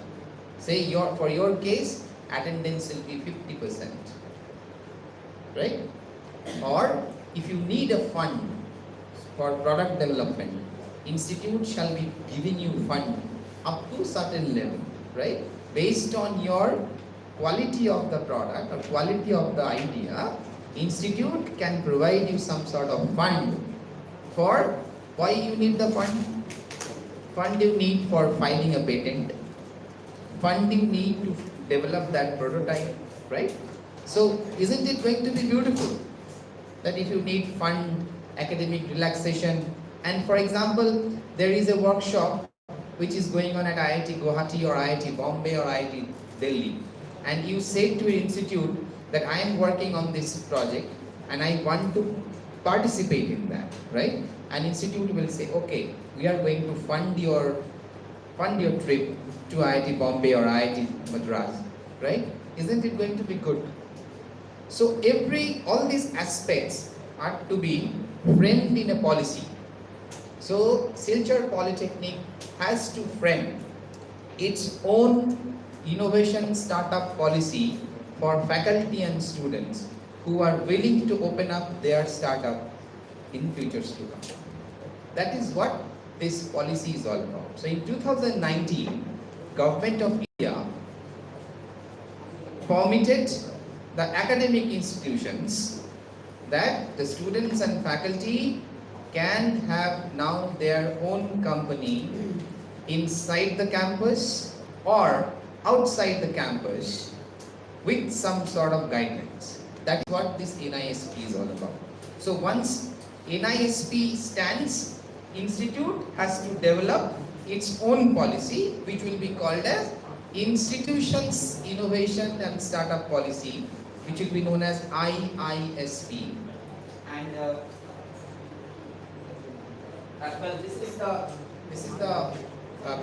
Say for your case, attendance will be 50%, right? Or if you need a fund for product development, institute shall be giving you fund up to certain level, right? Based on your quality of the product or quality of the idea, institute can provide you some sort of fund. For why you need the fund? Fund you need for filing a patent. Fund you need to develop that prototype, right? So isn't it going to be beautiful that if you need fund, academic relaxation, and for example, there is a workshop which is going on at IIT Guwahati or IIT Bombay or IIT Delhi, and you say to your institute that I am working on this project and I want to participate in that, right? An institute will say, okay, we are going to fund your trip to IIT Bombay or IIT Madras, right? Isn't it going to be good? So all these aspects are to be framed in a policy. So Silchar Polytechnic has to frame its own innovation startup policy for faculty and students who are willing to open up their startup in futures to come. That is what this policy is all about. So in 2019, Government of India permitted the academic institutions that the students and faculty can have now their own company inside the campus or outside the campus with some sort of guidelines. That's what this NISP is all about. So once NISP stands, institute has to develop its own policy, which will be called as Institutions Innovation and Startup Policy, which will be known as IISP. And well, this is the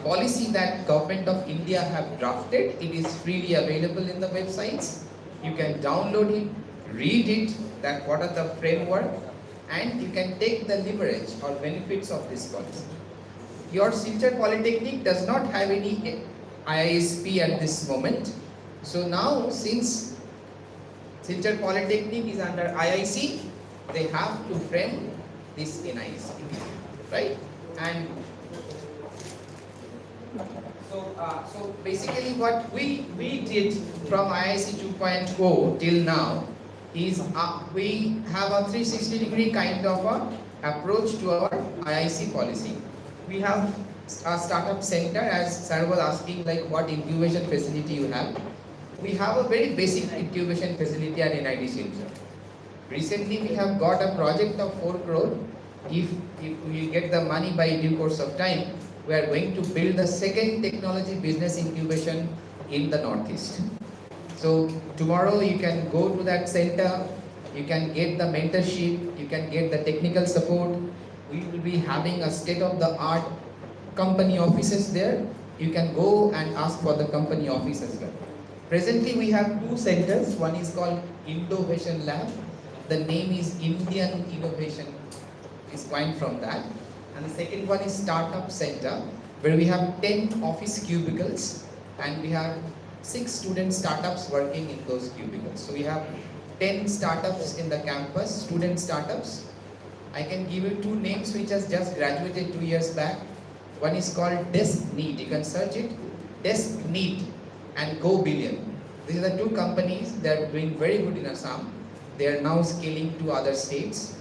policy that Government of India have drafted. It is freely available in the websites. You can download it, read it, that what are the framework, and you can take the leverage or benefits of this policy. Your Silchar Polytechnic does not have any IISP at this moment. So now, since Silchar Polytechnic is under IIC, they have to frame this NISP, right? And so basically what we did from IIC 2.0 till now is we have a 360-degree kind of a approach to our IIC policy. We have a startup center, as Sir was asking, like what incubation facility you have. We have a very basic incubation facility at NIT Silchar. Recently we have got a project of 4 crore. If we get the money by due course of time, we are going to build the second technology business incubation in the Northeast. So tomorrow you can go to that center, you can get the mentorship, you can get the technical support. We will be having a state-of-the-art company offices there. You can go and ask for the company office as well. Presently we have 2 centers. One is called Innovation Lab. The name is Indian Innovation, is coined from that. And the second one is Startup Center, where we have 10 office cubicles and we have 6 student startups working in those cubicles. So we have 10 startups in the campus, student startups. I can give you 2 names which has just graduated 2 years back. One is called Desk Need. You can search it. Desk Need and Go Billion. These are the 2 companies that are doing very good in Assam. They are now scaling to other states.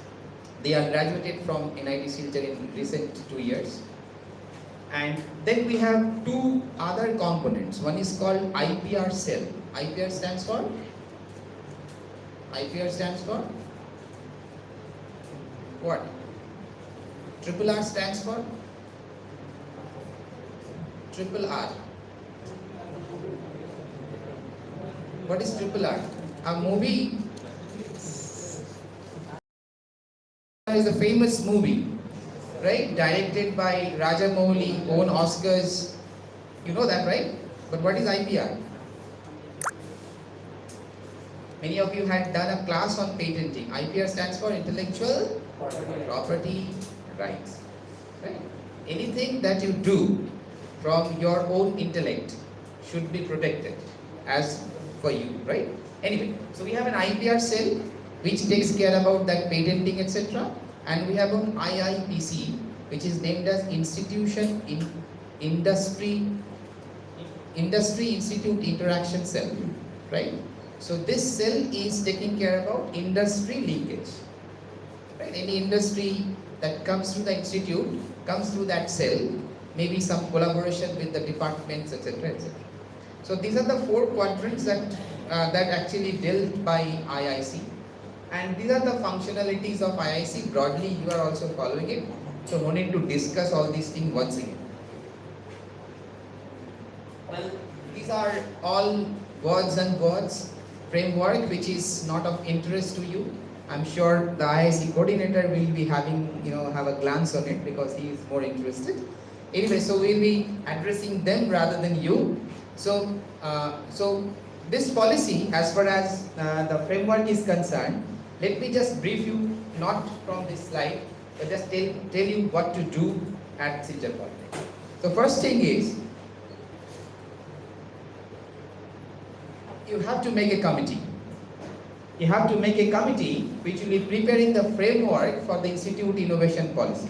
They are graduated from NIT Silchar in recent 2 years. And then we have 2 other components. One is called IPR cell. IPR stands for? IPR stands for? What? Triple R stands for? triple R? What is triple R? A movie is a famous movie, right? Directed by Rajamouli, won Oscars. You know that, right? But what is IPR? Many of you had done a class on patenting. IPR stands for Intellectual Property Rights. Right? Anything that you do from your own intellect should be protected as for you, right? Anyway, so we have an IPR cell which takes care about that patenting, etc. And we have an IIPC which is named as Institution in Industry Institute Interaction Cell, right? So this cell is taking care about industry linkage, right? Any industry that comes through the institute comes through that cell, maybe some collaboration with the departments, etc., etc. So these are the 4 quadrants that actually dealt by IIC, and these are the functionalities of IIC. Broadly, you are also following it, so no need to discuss all these things once again. Well, these are all words and words framework which is not of interest to you. I'm sure the IIC coordinator will be having, have a glance on it because he is more interested. Anyway, so we'll be addressing them rather than you. So, this policy, as far as the framework is concerned, let me just brief you, not from this slide, but just tell you what to do at Silchar Polytechnic. So first thing is, you have to make a committee. You have to make a committee which will be preparing the framework for the Institute Innovation Policy.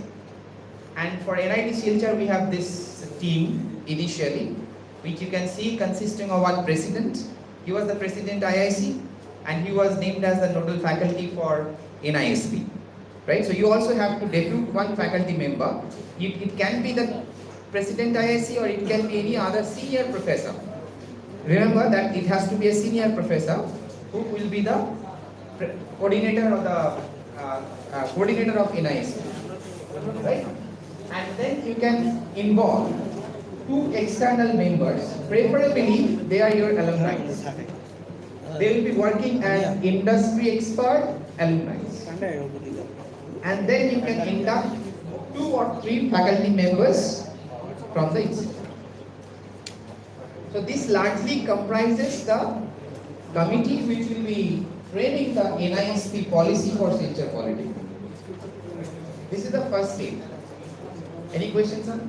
And for NIT Silchar, we have this team initially, which you can see consisting of one president. He was the president IIC, and he was named as the nodal faculty for NISP. Right? So you also have to depute one faculty member. It can be the president IIC or it can be any other senior professor. Remember that it has to be a senior professor who will be the coordinator of the coordinator of NISP. Right? And then you can involve 2 external members, preferably they are your alumni. They will be working as industry expert alumni. And then you can induct 2 or 3 faculty members from the institute. So this largely comprises the committee which will be framing the NISP policy for Silchar Polytechnic. This is the first stage. Any questions, sir?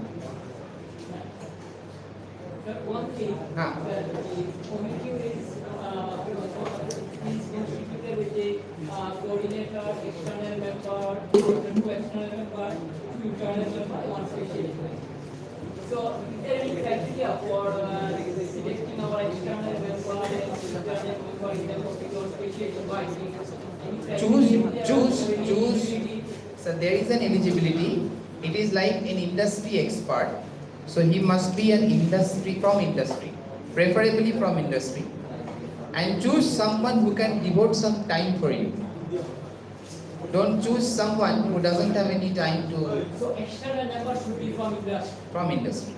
One thing, the committee is constituted with a coordinator, external member, 2 external members, 2 internal members, 1 specialist. So, is there any criteria for selecting our external member and internal member in terms of your specialist? Choose. So there is an eligibility. It is like an industry expert. So he must be an industry, preferably from industry. And choose someone who can devote some time for you. Don't choose someone who doesn't have any time to. So external members should be from industry. From industry.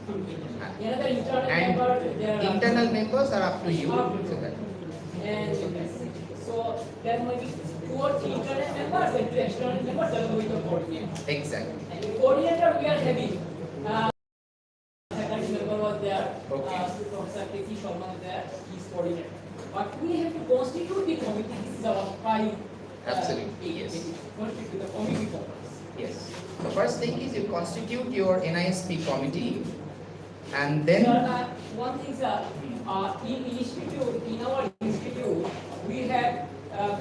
Another internal And member, internal members are up to you. And so there might be 2 or 3 internal members and 2 external members along with the coordinator. Exactly. And the coordinator we are having. Faculty member was there. Okay. Professor K.C. Sharma was there. He's coordinator. But we have to constitute the committee. This is our 5. Absolutely. Yes. Constitute the committee purpose. Yes. The first thing is you constitute your NISP committee, and then. Sir, one thing, sir. In our institute, we have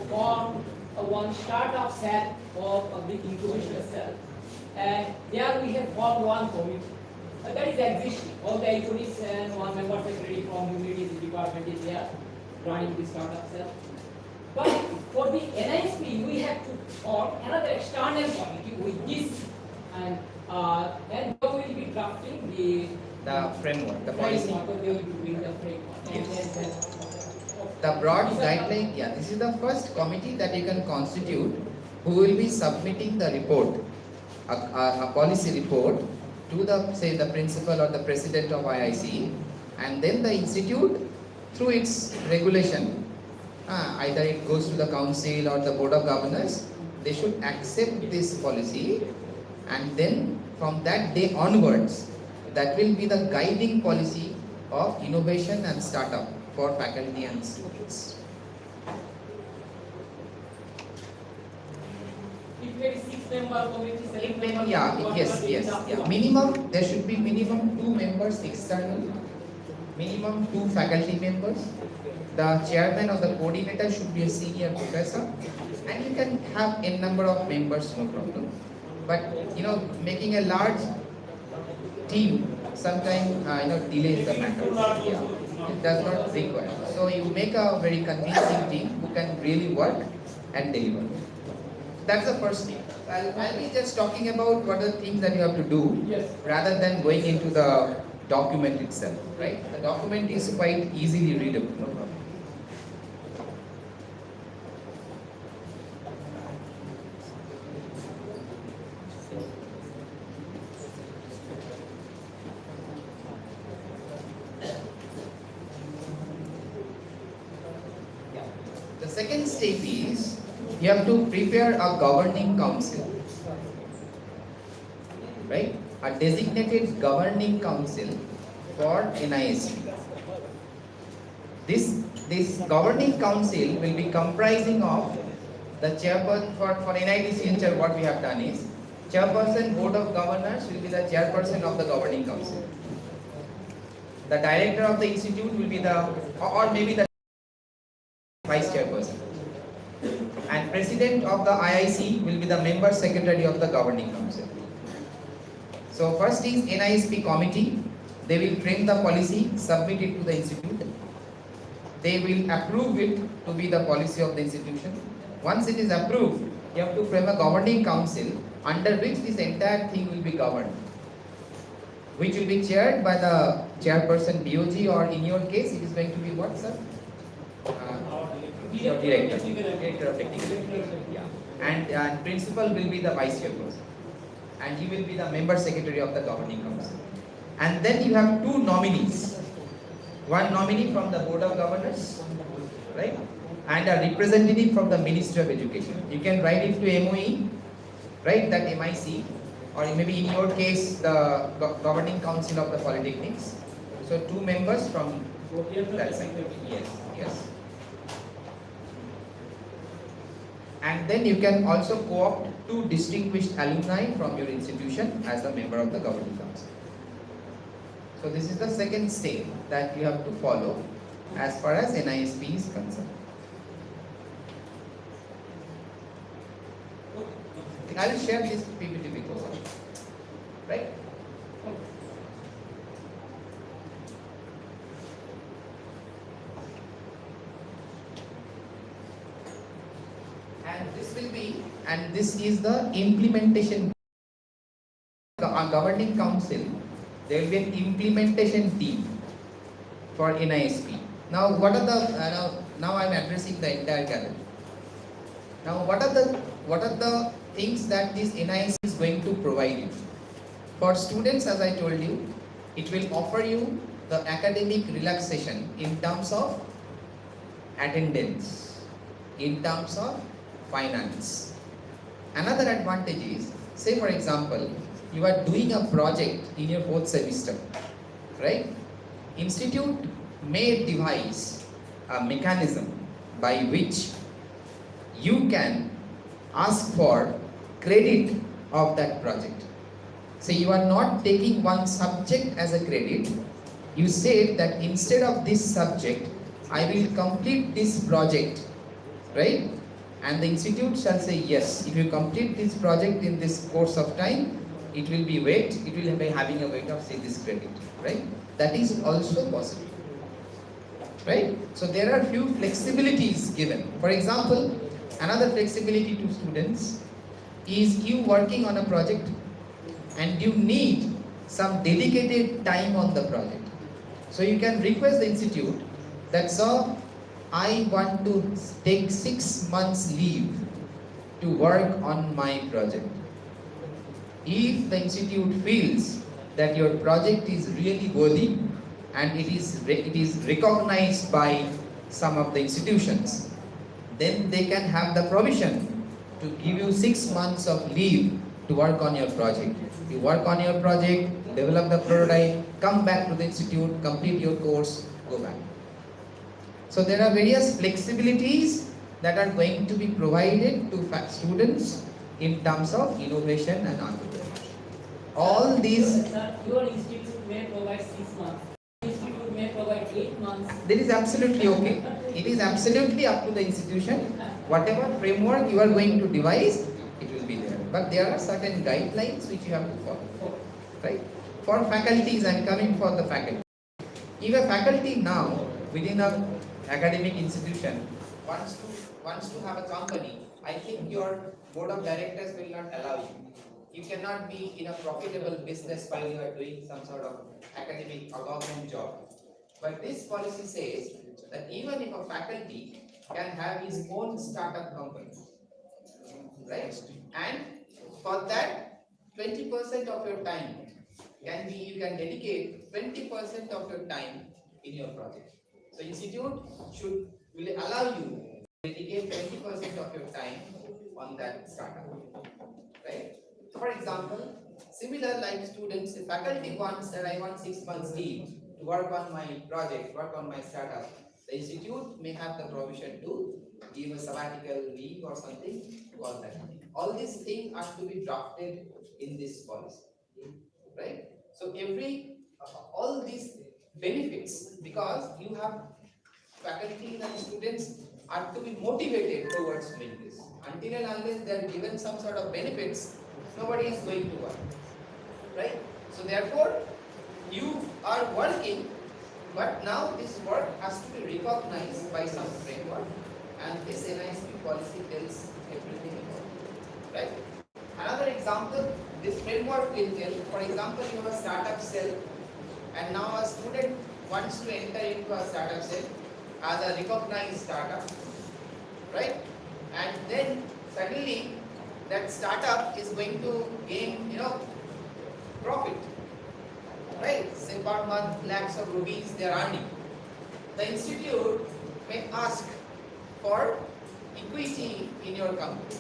formed one startup cell of a big incubation cell, and there we have formed one committee. That is existing. All the employees and 1 member secretary from humanities department is there running the startup cell. But for the NISP, we have to form another external committee with this, and then they will be drafting The framework, the policy. framework. They will be doing the framework. Yes. The broad guideline, this is the first committee that you can constitute who will be submitting the report, a policy report to the, say, the principal or the president of IIC, and then the institute, through its regulation, either it goes to the council or the board of governors, they should accept this policy, and then from that day onwards, that will be the guiding policy of innovation and startup for faculty and students. If there is 6-member committee, 7-member Yeah, committee, yes, yeah. Minimum, there should be minimum 2 members external, minimum 2 faculty members. The chairman or the coordinator should be a senior professor, and you can have n number of members, no problem. But making a large team sometimes delays the matter. Yeah, it does not require. So you make a very convincing team who can really work and deliver. That's the first thing. I'll be just talking about what are the things that you have to do, rather than going into the document itself, right? The document is quite easily readable, no problem. The second step is you have to prepare a governing council, right? A designated governing council for NISP. This governing council will be comprising of the chairperson for NIT Silchar. What we have done is chairperson, board of governors will be the chairperson of the governing council. The director of the institute will be the, or maybe the vice chairperson, and president of the IIC will be the member secretary of the governing council. So first is NISP committee. They will frame the policy, submit it to the institute. They will approve it to be the policy of the institution. Once it is approved, you have to frame a governing council under which this entire thing will be governed, which will be chaired by the chairperson BOG, or in your case it is going to be what, sir? Your director of technical. Yeah. And principal will be the vice chairperson, and he will be the member secretary of the governing council. And then you have 2 nominees. One nominee from the board of governors, right? And a representative from the Ministry of Education. You can write it to MOE, right? That MIC, or maybe in your case the governing council of the polytechnics. So 2 members from that side. Yes. And then you can also co-opt 2 distinguished alumni from your institution as a member of the governing council. So this is the second step that you have to follow as far as NISP is concerned. I will share this PPT with you, right? And this is the implementation. Governing council, there will be an implementation team for NISP. Now, what are the now I am addressing the entire gathering. Now, what are the things that this NISP is going to provide you? For students, as I told you, it will offer you the academic relaxation in terms of attendance, in terms of finance. Another advantage is, say for example, you are doing a project in your 4th semester, right? Institute may devise a mechanism by which you can ask for credit of that project. So you are not taking one subject as a credit. You say that instead of this subject, I will complete this project, right? And the institute shall say, yes, if you complete this project in this course of time, it will be having a weight of, say, this credit, right? That is also possible, right? So there are few flexibilities given. For example, another flexibility to students is you working on a project and you need some dedicated time on the project. So you can request the institute that, sir, I want to take 6 months leave to work on my project. If the institute feels that your project is really worthy and it is recognized by some of the institutions, then they can have the provision to give you 6 months of leave to work on your project. You work on your project, develop the prototype, come back to the institute, complete your course, go back. So there are various flexibilities that are going to be provided to students in terms of innovation and entrepreneurship. All these, Sir, your institute may provide 6 months. Institute may provide 8 months. that is absolutely okay. It is absolutely up to the institution. Whatever framework you are going to devise, it will be there. But there are certain guidelines which you have to follow. Right? For faculties, I am coming for the faculty. If a faculty now within a academic institution wants to have a company, I think your board of directors will not allow you. You cannot be in a profitable business while you are doing some sort of academic or government job. But this policy says that even if a faculty can have his own startup company, right? And for that, 20% of your time you can dedicate 20% of your time in your project. So institute will allow you to dedicate 20% of your time on that startup, right? For example, similar like students, the faculty wants that I want 6 months leave to work on my project, work on my startup. The institute may have the provision to give a sabbatical leave or something to all that. All these things are to be drafted in this policy, right? So all these benefits, because you have faculty and students are to be motivated towards doing this. Until and unless they are given some sort of benefits, nobody is going to work, right? So therefore, you are working, but now this work has to be recognized by some framework, and this NISP policy tells everything about it, right? Another example, this framework will tell, for example, you have a startup cell, and now a student wants to enter into a startup cell as a recognized startup, right? And then suddenly that startup is going to gain, profit, right? Say per month, lakhs of rupees they are earning. The institute may ask for equity in your company.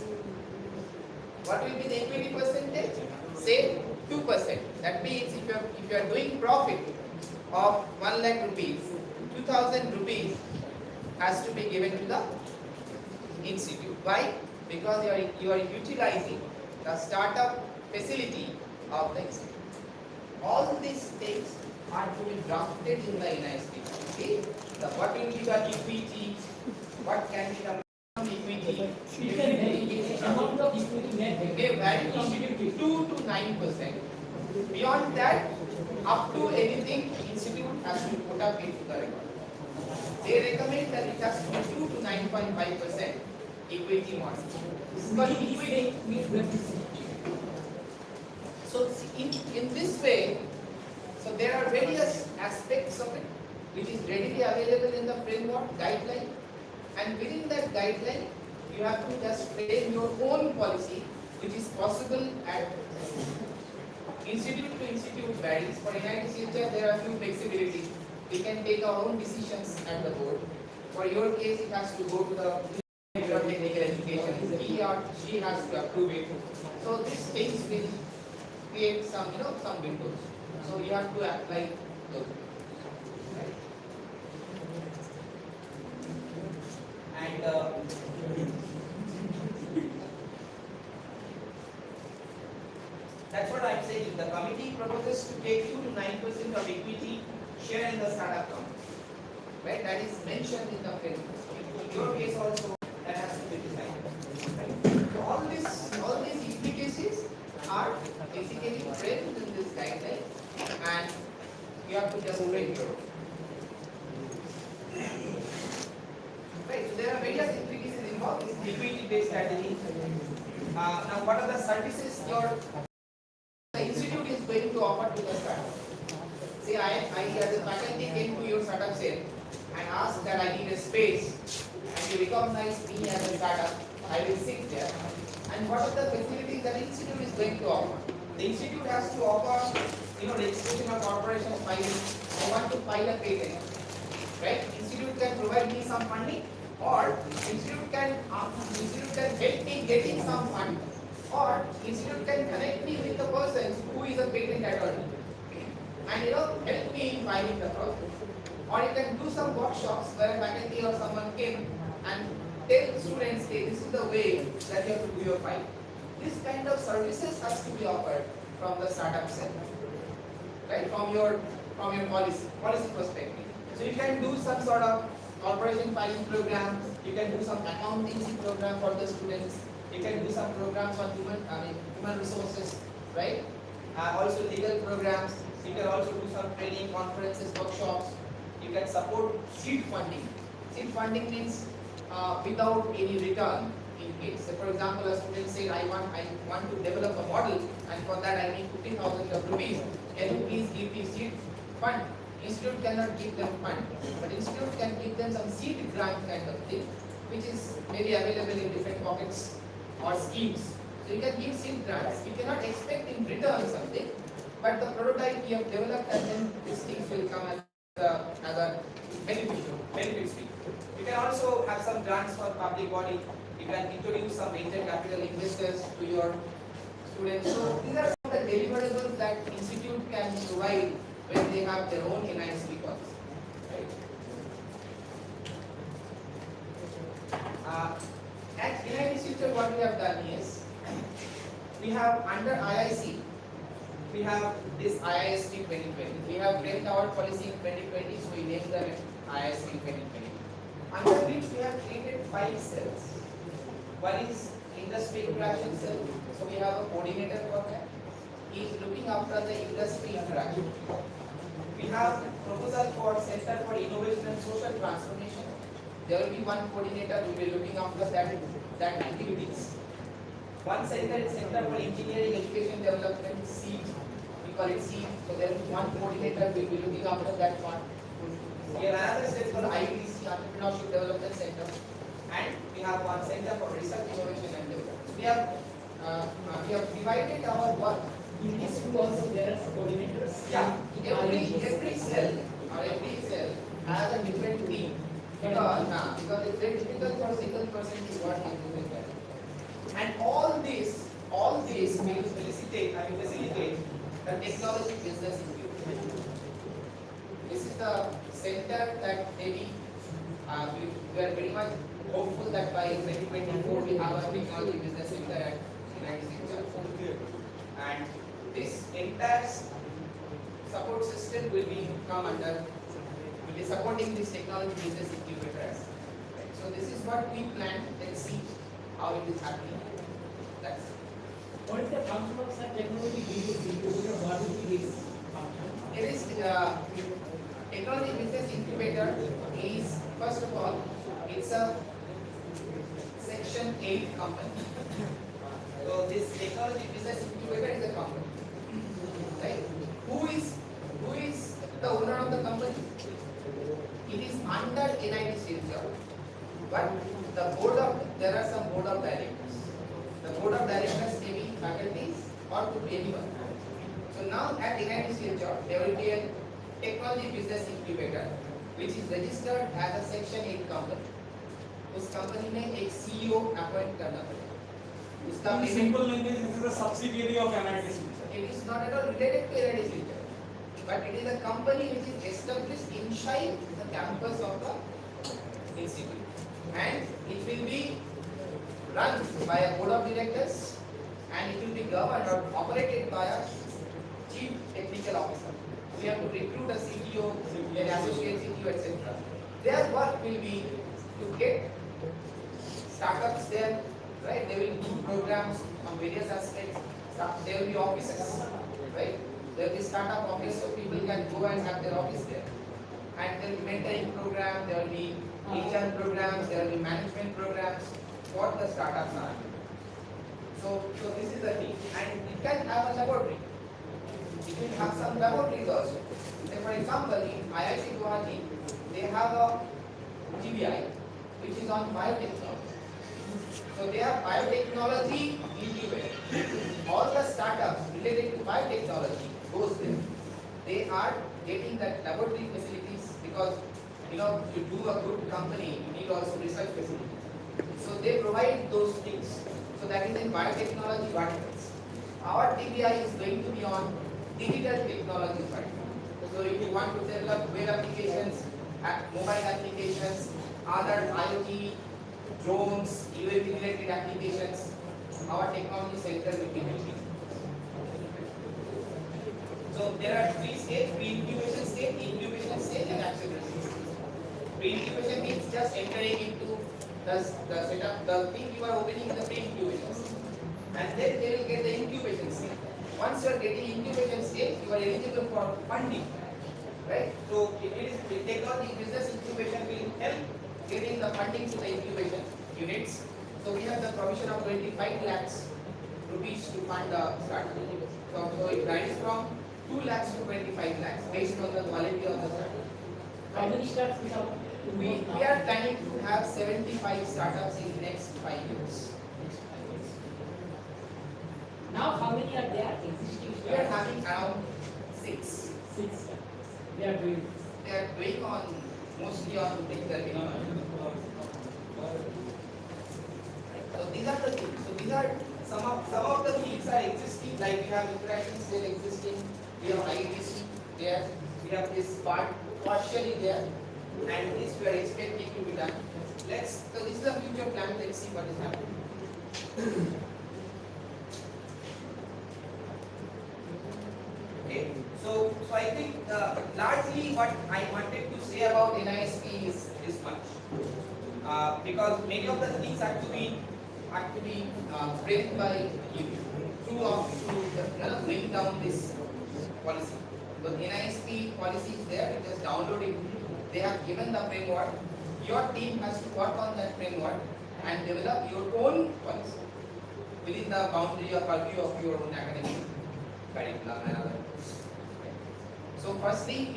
What will be the equity percentage? Say 2%. That means if you are doing profit of 1 lakh rupees, 2,000 rupees has to be given to the institute. Why? Because you are utilizing the startup facility of the institute. All these things are to be drafted in the NISP. Okay? What will be the equity? What can be the equity? Amount of equity They vary from 2 to 9%. Beyond that, up to anything, institute has to put up into the record. They recommend that it has to be 2 to 9.5% equity model. Because equity. So in this way, so there are various aspects of it which is readily available in the framework guideline, and within that guideline you have to just frame your own policy, which is possible at institute to institute varies. For NIT Silchar, there are few flexibilities. We can take our own decisions at the board. For your case, it has to go to the Ministry of Technical Education. He or she has to approve it. So these things will create some windows. So you have to apply those. Right? And that's what I'm saying. The committee proposes to take 2 to 9% of equity share in the startup company. Right? That is mentioned in the framework. In your case also, that has to be decided. Right? So all these implications are basically framed in this guideline, and you have to just frame your own. Right? So there are various implications involved in equity-based strategy. Now, what are the services the institute is going to offer to the startup? See, I as a faculty came to your startup cell and asked that I need a space, and you recognize me as a startup, I will sit there. And what are the facilities that the institute is going to offer? The institute has to offer registration of corporation filing, I want to file a patent, right? Institute can provide me some funding, or institute can help me getting some fund, or institute can connect me with the person who is a patent attorney, and help me in filing the process. Or you can do some workshops where faculty or someone came and tell students, hey, this is the way that you have to do your file. This kind of services has to be offered from the startup center, right? From your policy perspective. So you can do some sort of corporation filing program. You can do some accounting program for the students. You can do some programs on human resources, right? Also legal programs. You can also do some training, conferences, workshops. You can support seed funding. Seed funding means without any return in it. So for example, a student said, I want to develop a model, and for that I need 50,000 rupees. Can you please give me seed fund? Institute cannot give them fund, but institute can give them some seed grant kind of thing, which is maybe available in different pockets or schemes. So you can give seed grants. We cannot expect in return something, but the prototype we have developed, and then these things will come as a benefit stream. You can also have some grants for public body. You can introduce some venture capital investors to your students. So these are some of the deliverables that institute can provide when they have their own NISP policy. Right? At NISP, what we have done is, we have under IIC, we have this IISP 2020. We have framed our policy in 2020, so we named them IISP 2020. Under which we have created 5 cells. One is industry interaction cell. So we have a coordinator for that. He is looking after the industry interaction. We have proposal for Center for Innovation and Social Transformation. There will be one coordinator who will be looking after that activities. One center is Center for Engineering Education Development, SEED. We call it SEED. So there is one coordinator who will be looking after that one. We have another center for ITC, Entrepreneurship Development Center. And we have one center for research, innovation and development. We have divided our work. In this group also there are coordinators. Yeah, every cell has a different team. Because it's very difficult for a single person to work in that. And all this will facilitate the technology business incubation. This is the center that maybe we are very much hopeful that by 2024 we have a technology business center at United States. And this entire support system will be supporting this technology business incubator. Right. So this is what we plan. Let's see how it is happening. That's it. What is the function of such technology business incubator? What will be this function? It is technology business incubator is, first of all, it's a Section 8 company. So this technology business incubator is a company. Right? Who is the owner of the company? It is under NIT Silchar, but there are some board of directors. The board of directors may be faculties or could be anyone. So now at NIT Silchar, there will be a technology business incubator which is registered as a Section 8 company. उस company में एक CEO appoint करना पड़ेगा. उसका simple language, this is a subsidiary of NIT Silchar. It is not at all related to NIT Silchar, but it is a company which is established inside the campus of the institute, and it will be run by a board of directors, and it will be governed or operated by a chief technical officer. We have to recruit a CTO, an associate CTO, etc. Their work will be to get startups there, right? They will do programs on various aspects. There will be offices, right? There will be startup office, so people can go and have their office there. And there will be mentoring program, there will be HR programs, there will be management programs for the startups are. So this is the thing. And it can have a laboratory. It will have some laboratories also. Say for example, in IIT Guwahati, they have a GBI, which is on biotechnology. So they have biotechnology incubator. All the startups related to biotechnology goes there. they are getting that laboratory facilities because to do a good company you need also research facilities. So they provide those things. So that is in biotechnology verticals. Our TBI is going to be on digital technology vertical. So if you want to develop web applications, mobile applications, other IoT, drones, UAV related applications, our technology center will be helping. So there are three stages: pre-incubation stage, incubation stage, and acceleration stage. Pre-incubation means just entering into the setup, the thing you are opening in the pre-incubation stage. And then they will get the incubation stage. Once you are getting incubation stage, you are eligible for funding. Right? So technology business incubation will help getting the funding to the incubation units. So we have the provision of 25 lakhs rupees to fund the startup. So it varies from 2 lakhs to 25 lakhs based on the quality of the startup. How many startups we have? We are planning to have 75 startups in the next 5 years. Now how many are there existing? We are having around 6. 6. They are doing. They are doing on mostly on digital technology. So these are the things. So these are some of the things are existing. Like we have interaction still existing. We have IDC there. We have this part partially there, and this we are expecting to be done. So this is the future plan. Let's see what is happening. Okay. So I think largely what I wanted to say about NISP is this much, because many of the things have to be framed by you to bring down this policy. The NISP policy is there. You just download it. They have given the framework. Your team has to work on that framework and develop your own policy within the boundary or purview of your own academic curriculum and other. So firstly,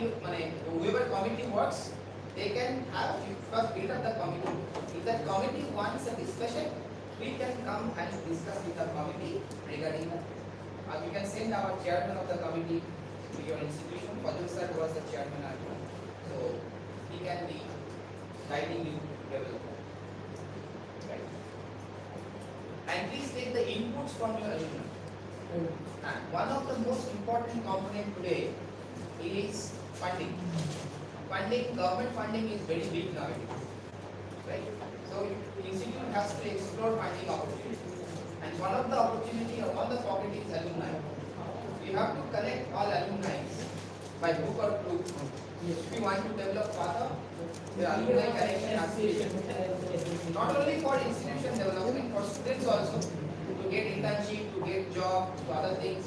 whoever committee works, they can have, you first build up the committee. If that committee wants a discussion, we can come and discuss with the committee regarding that. We can send our chairman of the committee to your institution. Fajul sir was the chairman earlier. So he can be guiding you to develop that. Right. And please take the inputs from your alumni. And one of the most important component today is funding. Government funding is very big nowadays. Right? So the institute has to explore funding opportunities. And one of the opportunity or one of the pocket is alumni. You have to connect all alumni by hook or crook. If you want to develop further, the alumni connection has to be not only for institution development, for students also, to get internship, to get job, to other things.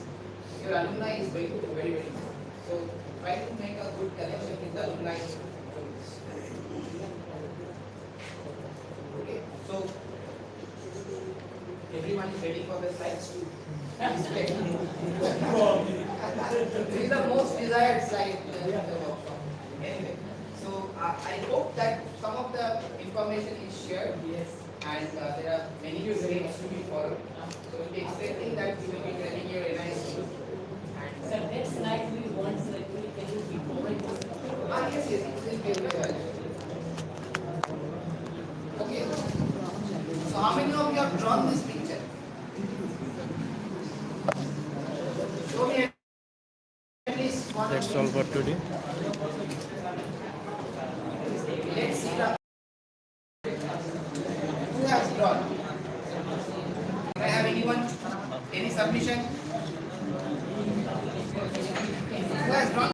Your alumni is very, very, very important. So try to make a good connection with the alumni. Okay, so everyone is ready for the slides to display. This is the most desired slide in the workshop. Anyway, so I hope that some of the information is shared. Yes. And there are many steps to be followed. So we'll be expecting that you will be training your NISP. And Sir, next slide we want actually can you be forward? yes, it will be available. Okay. So how many of you have drawn this picture? Show me at least one. That's all for today.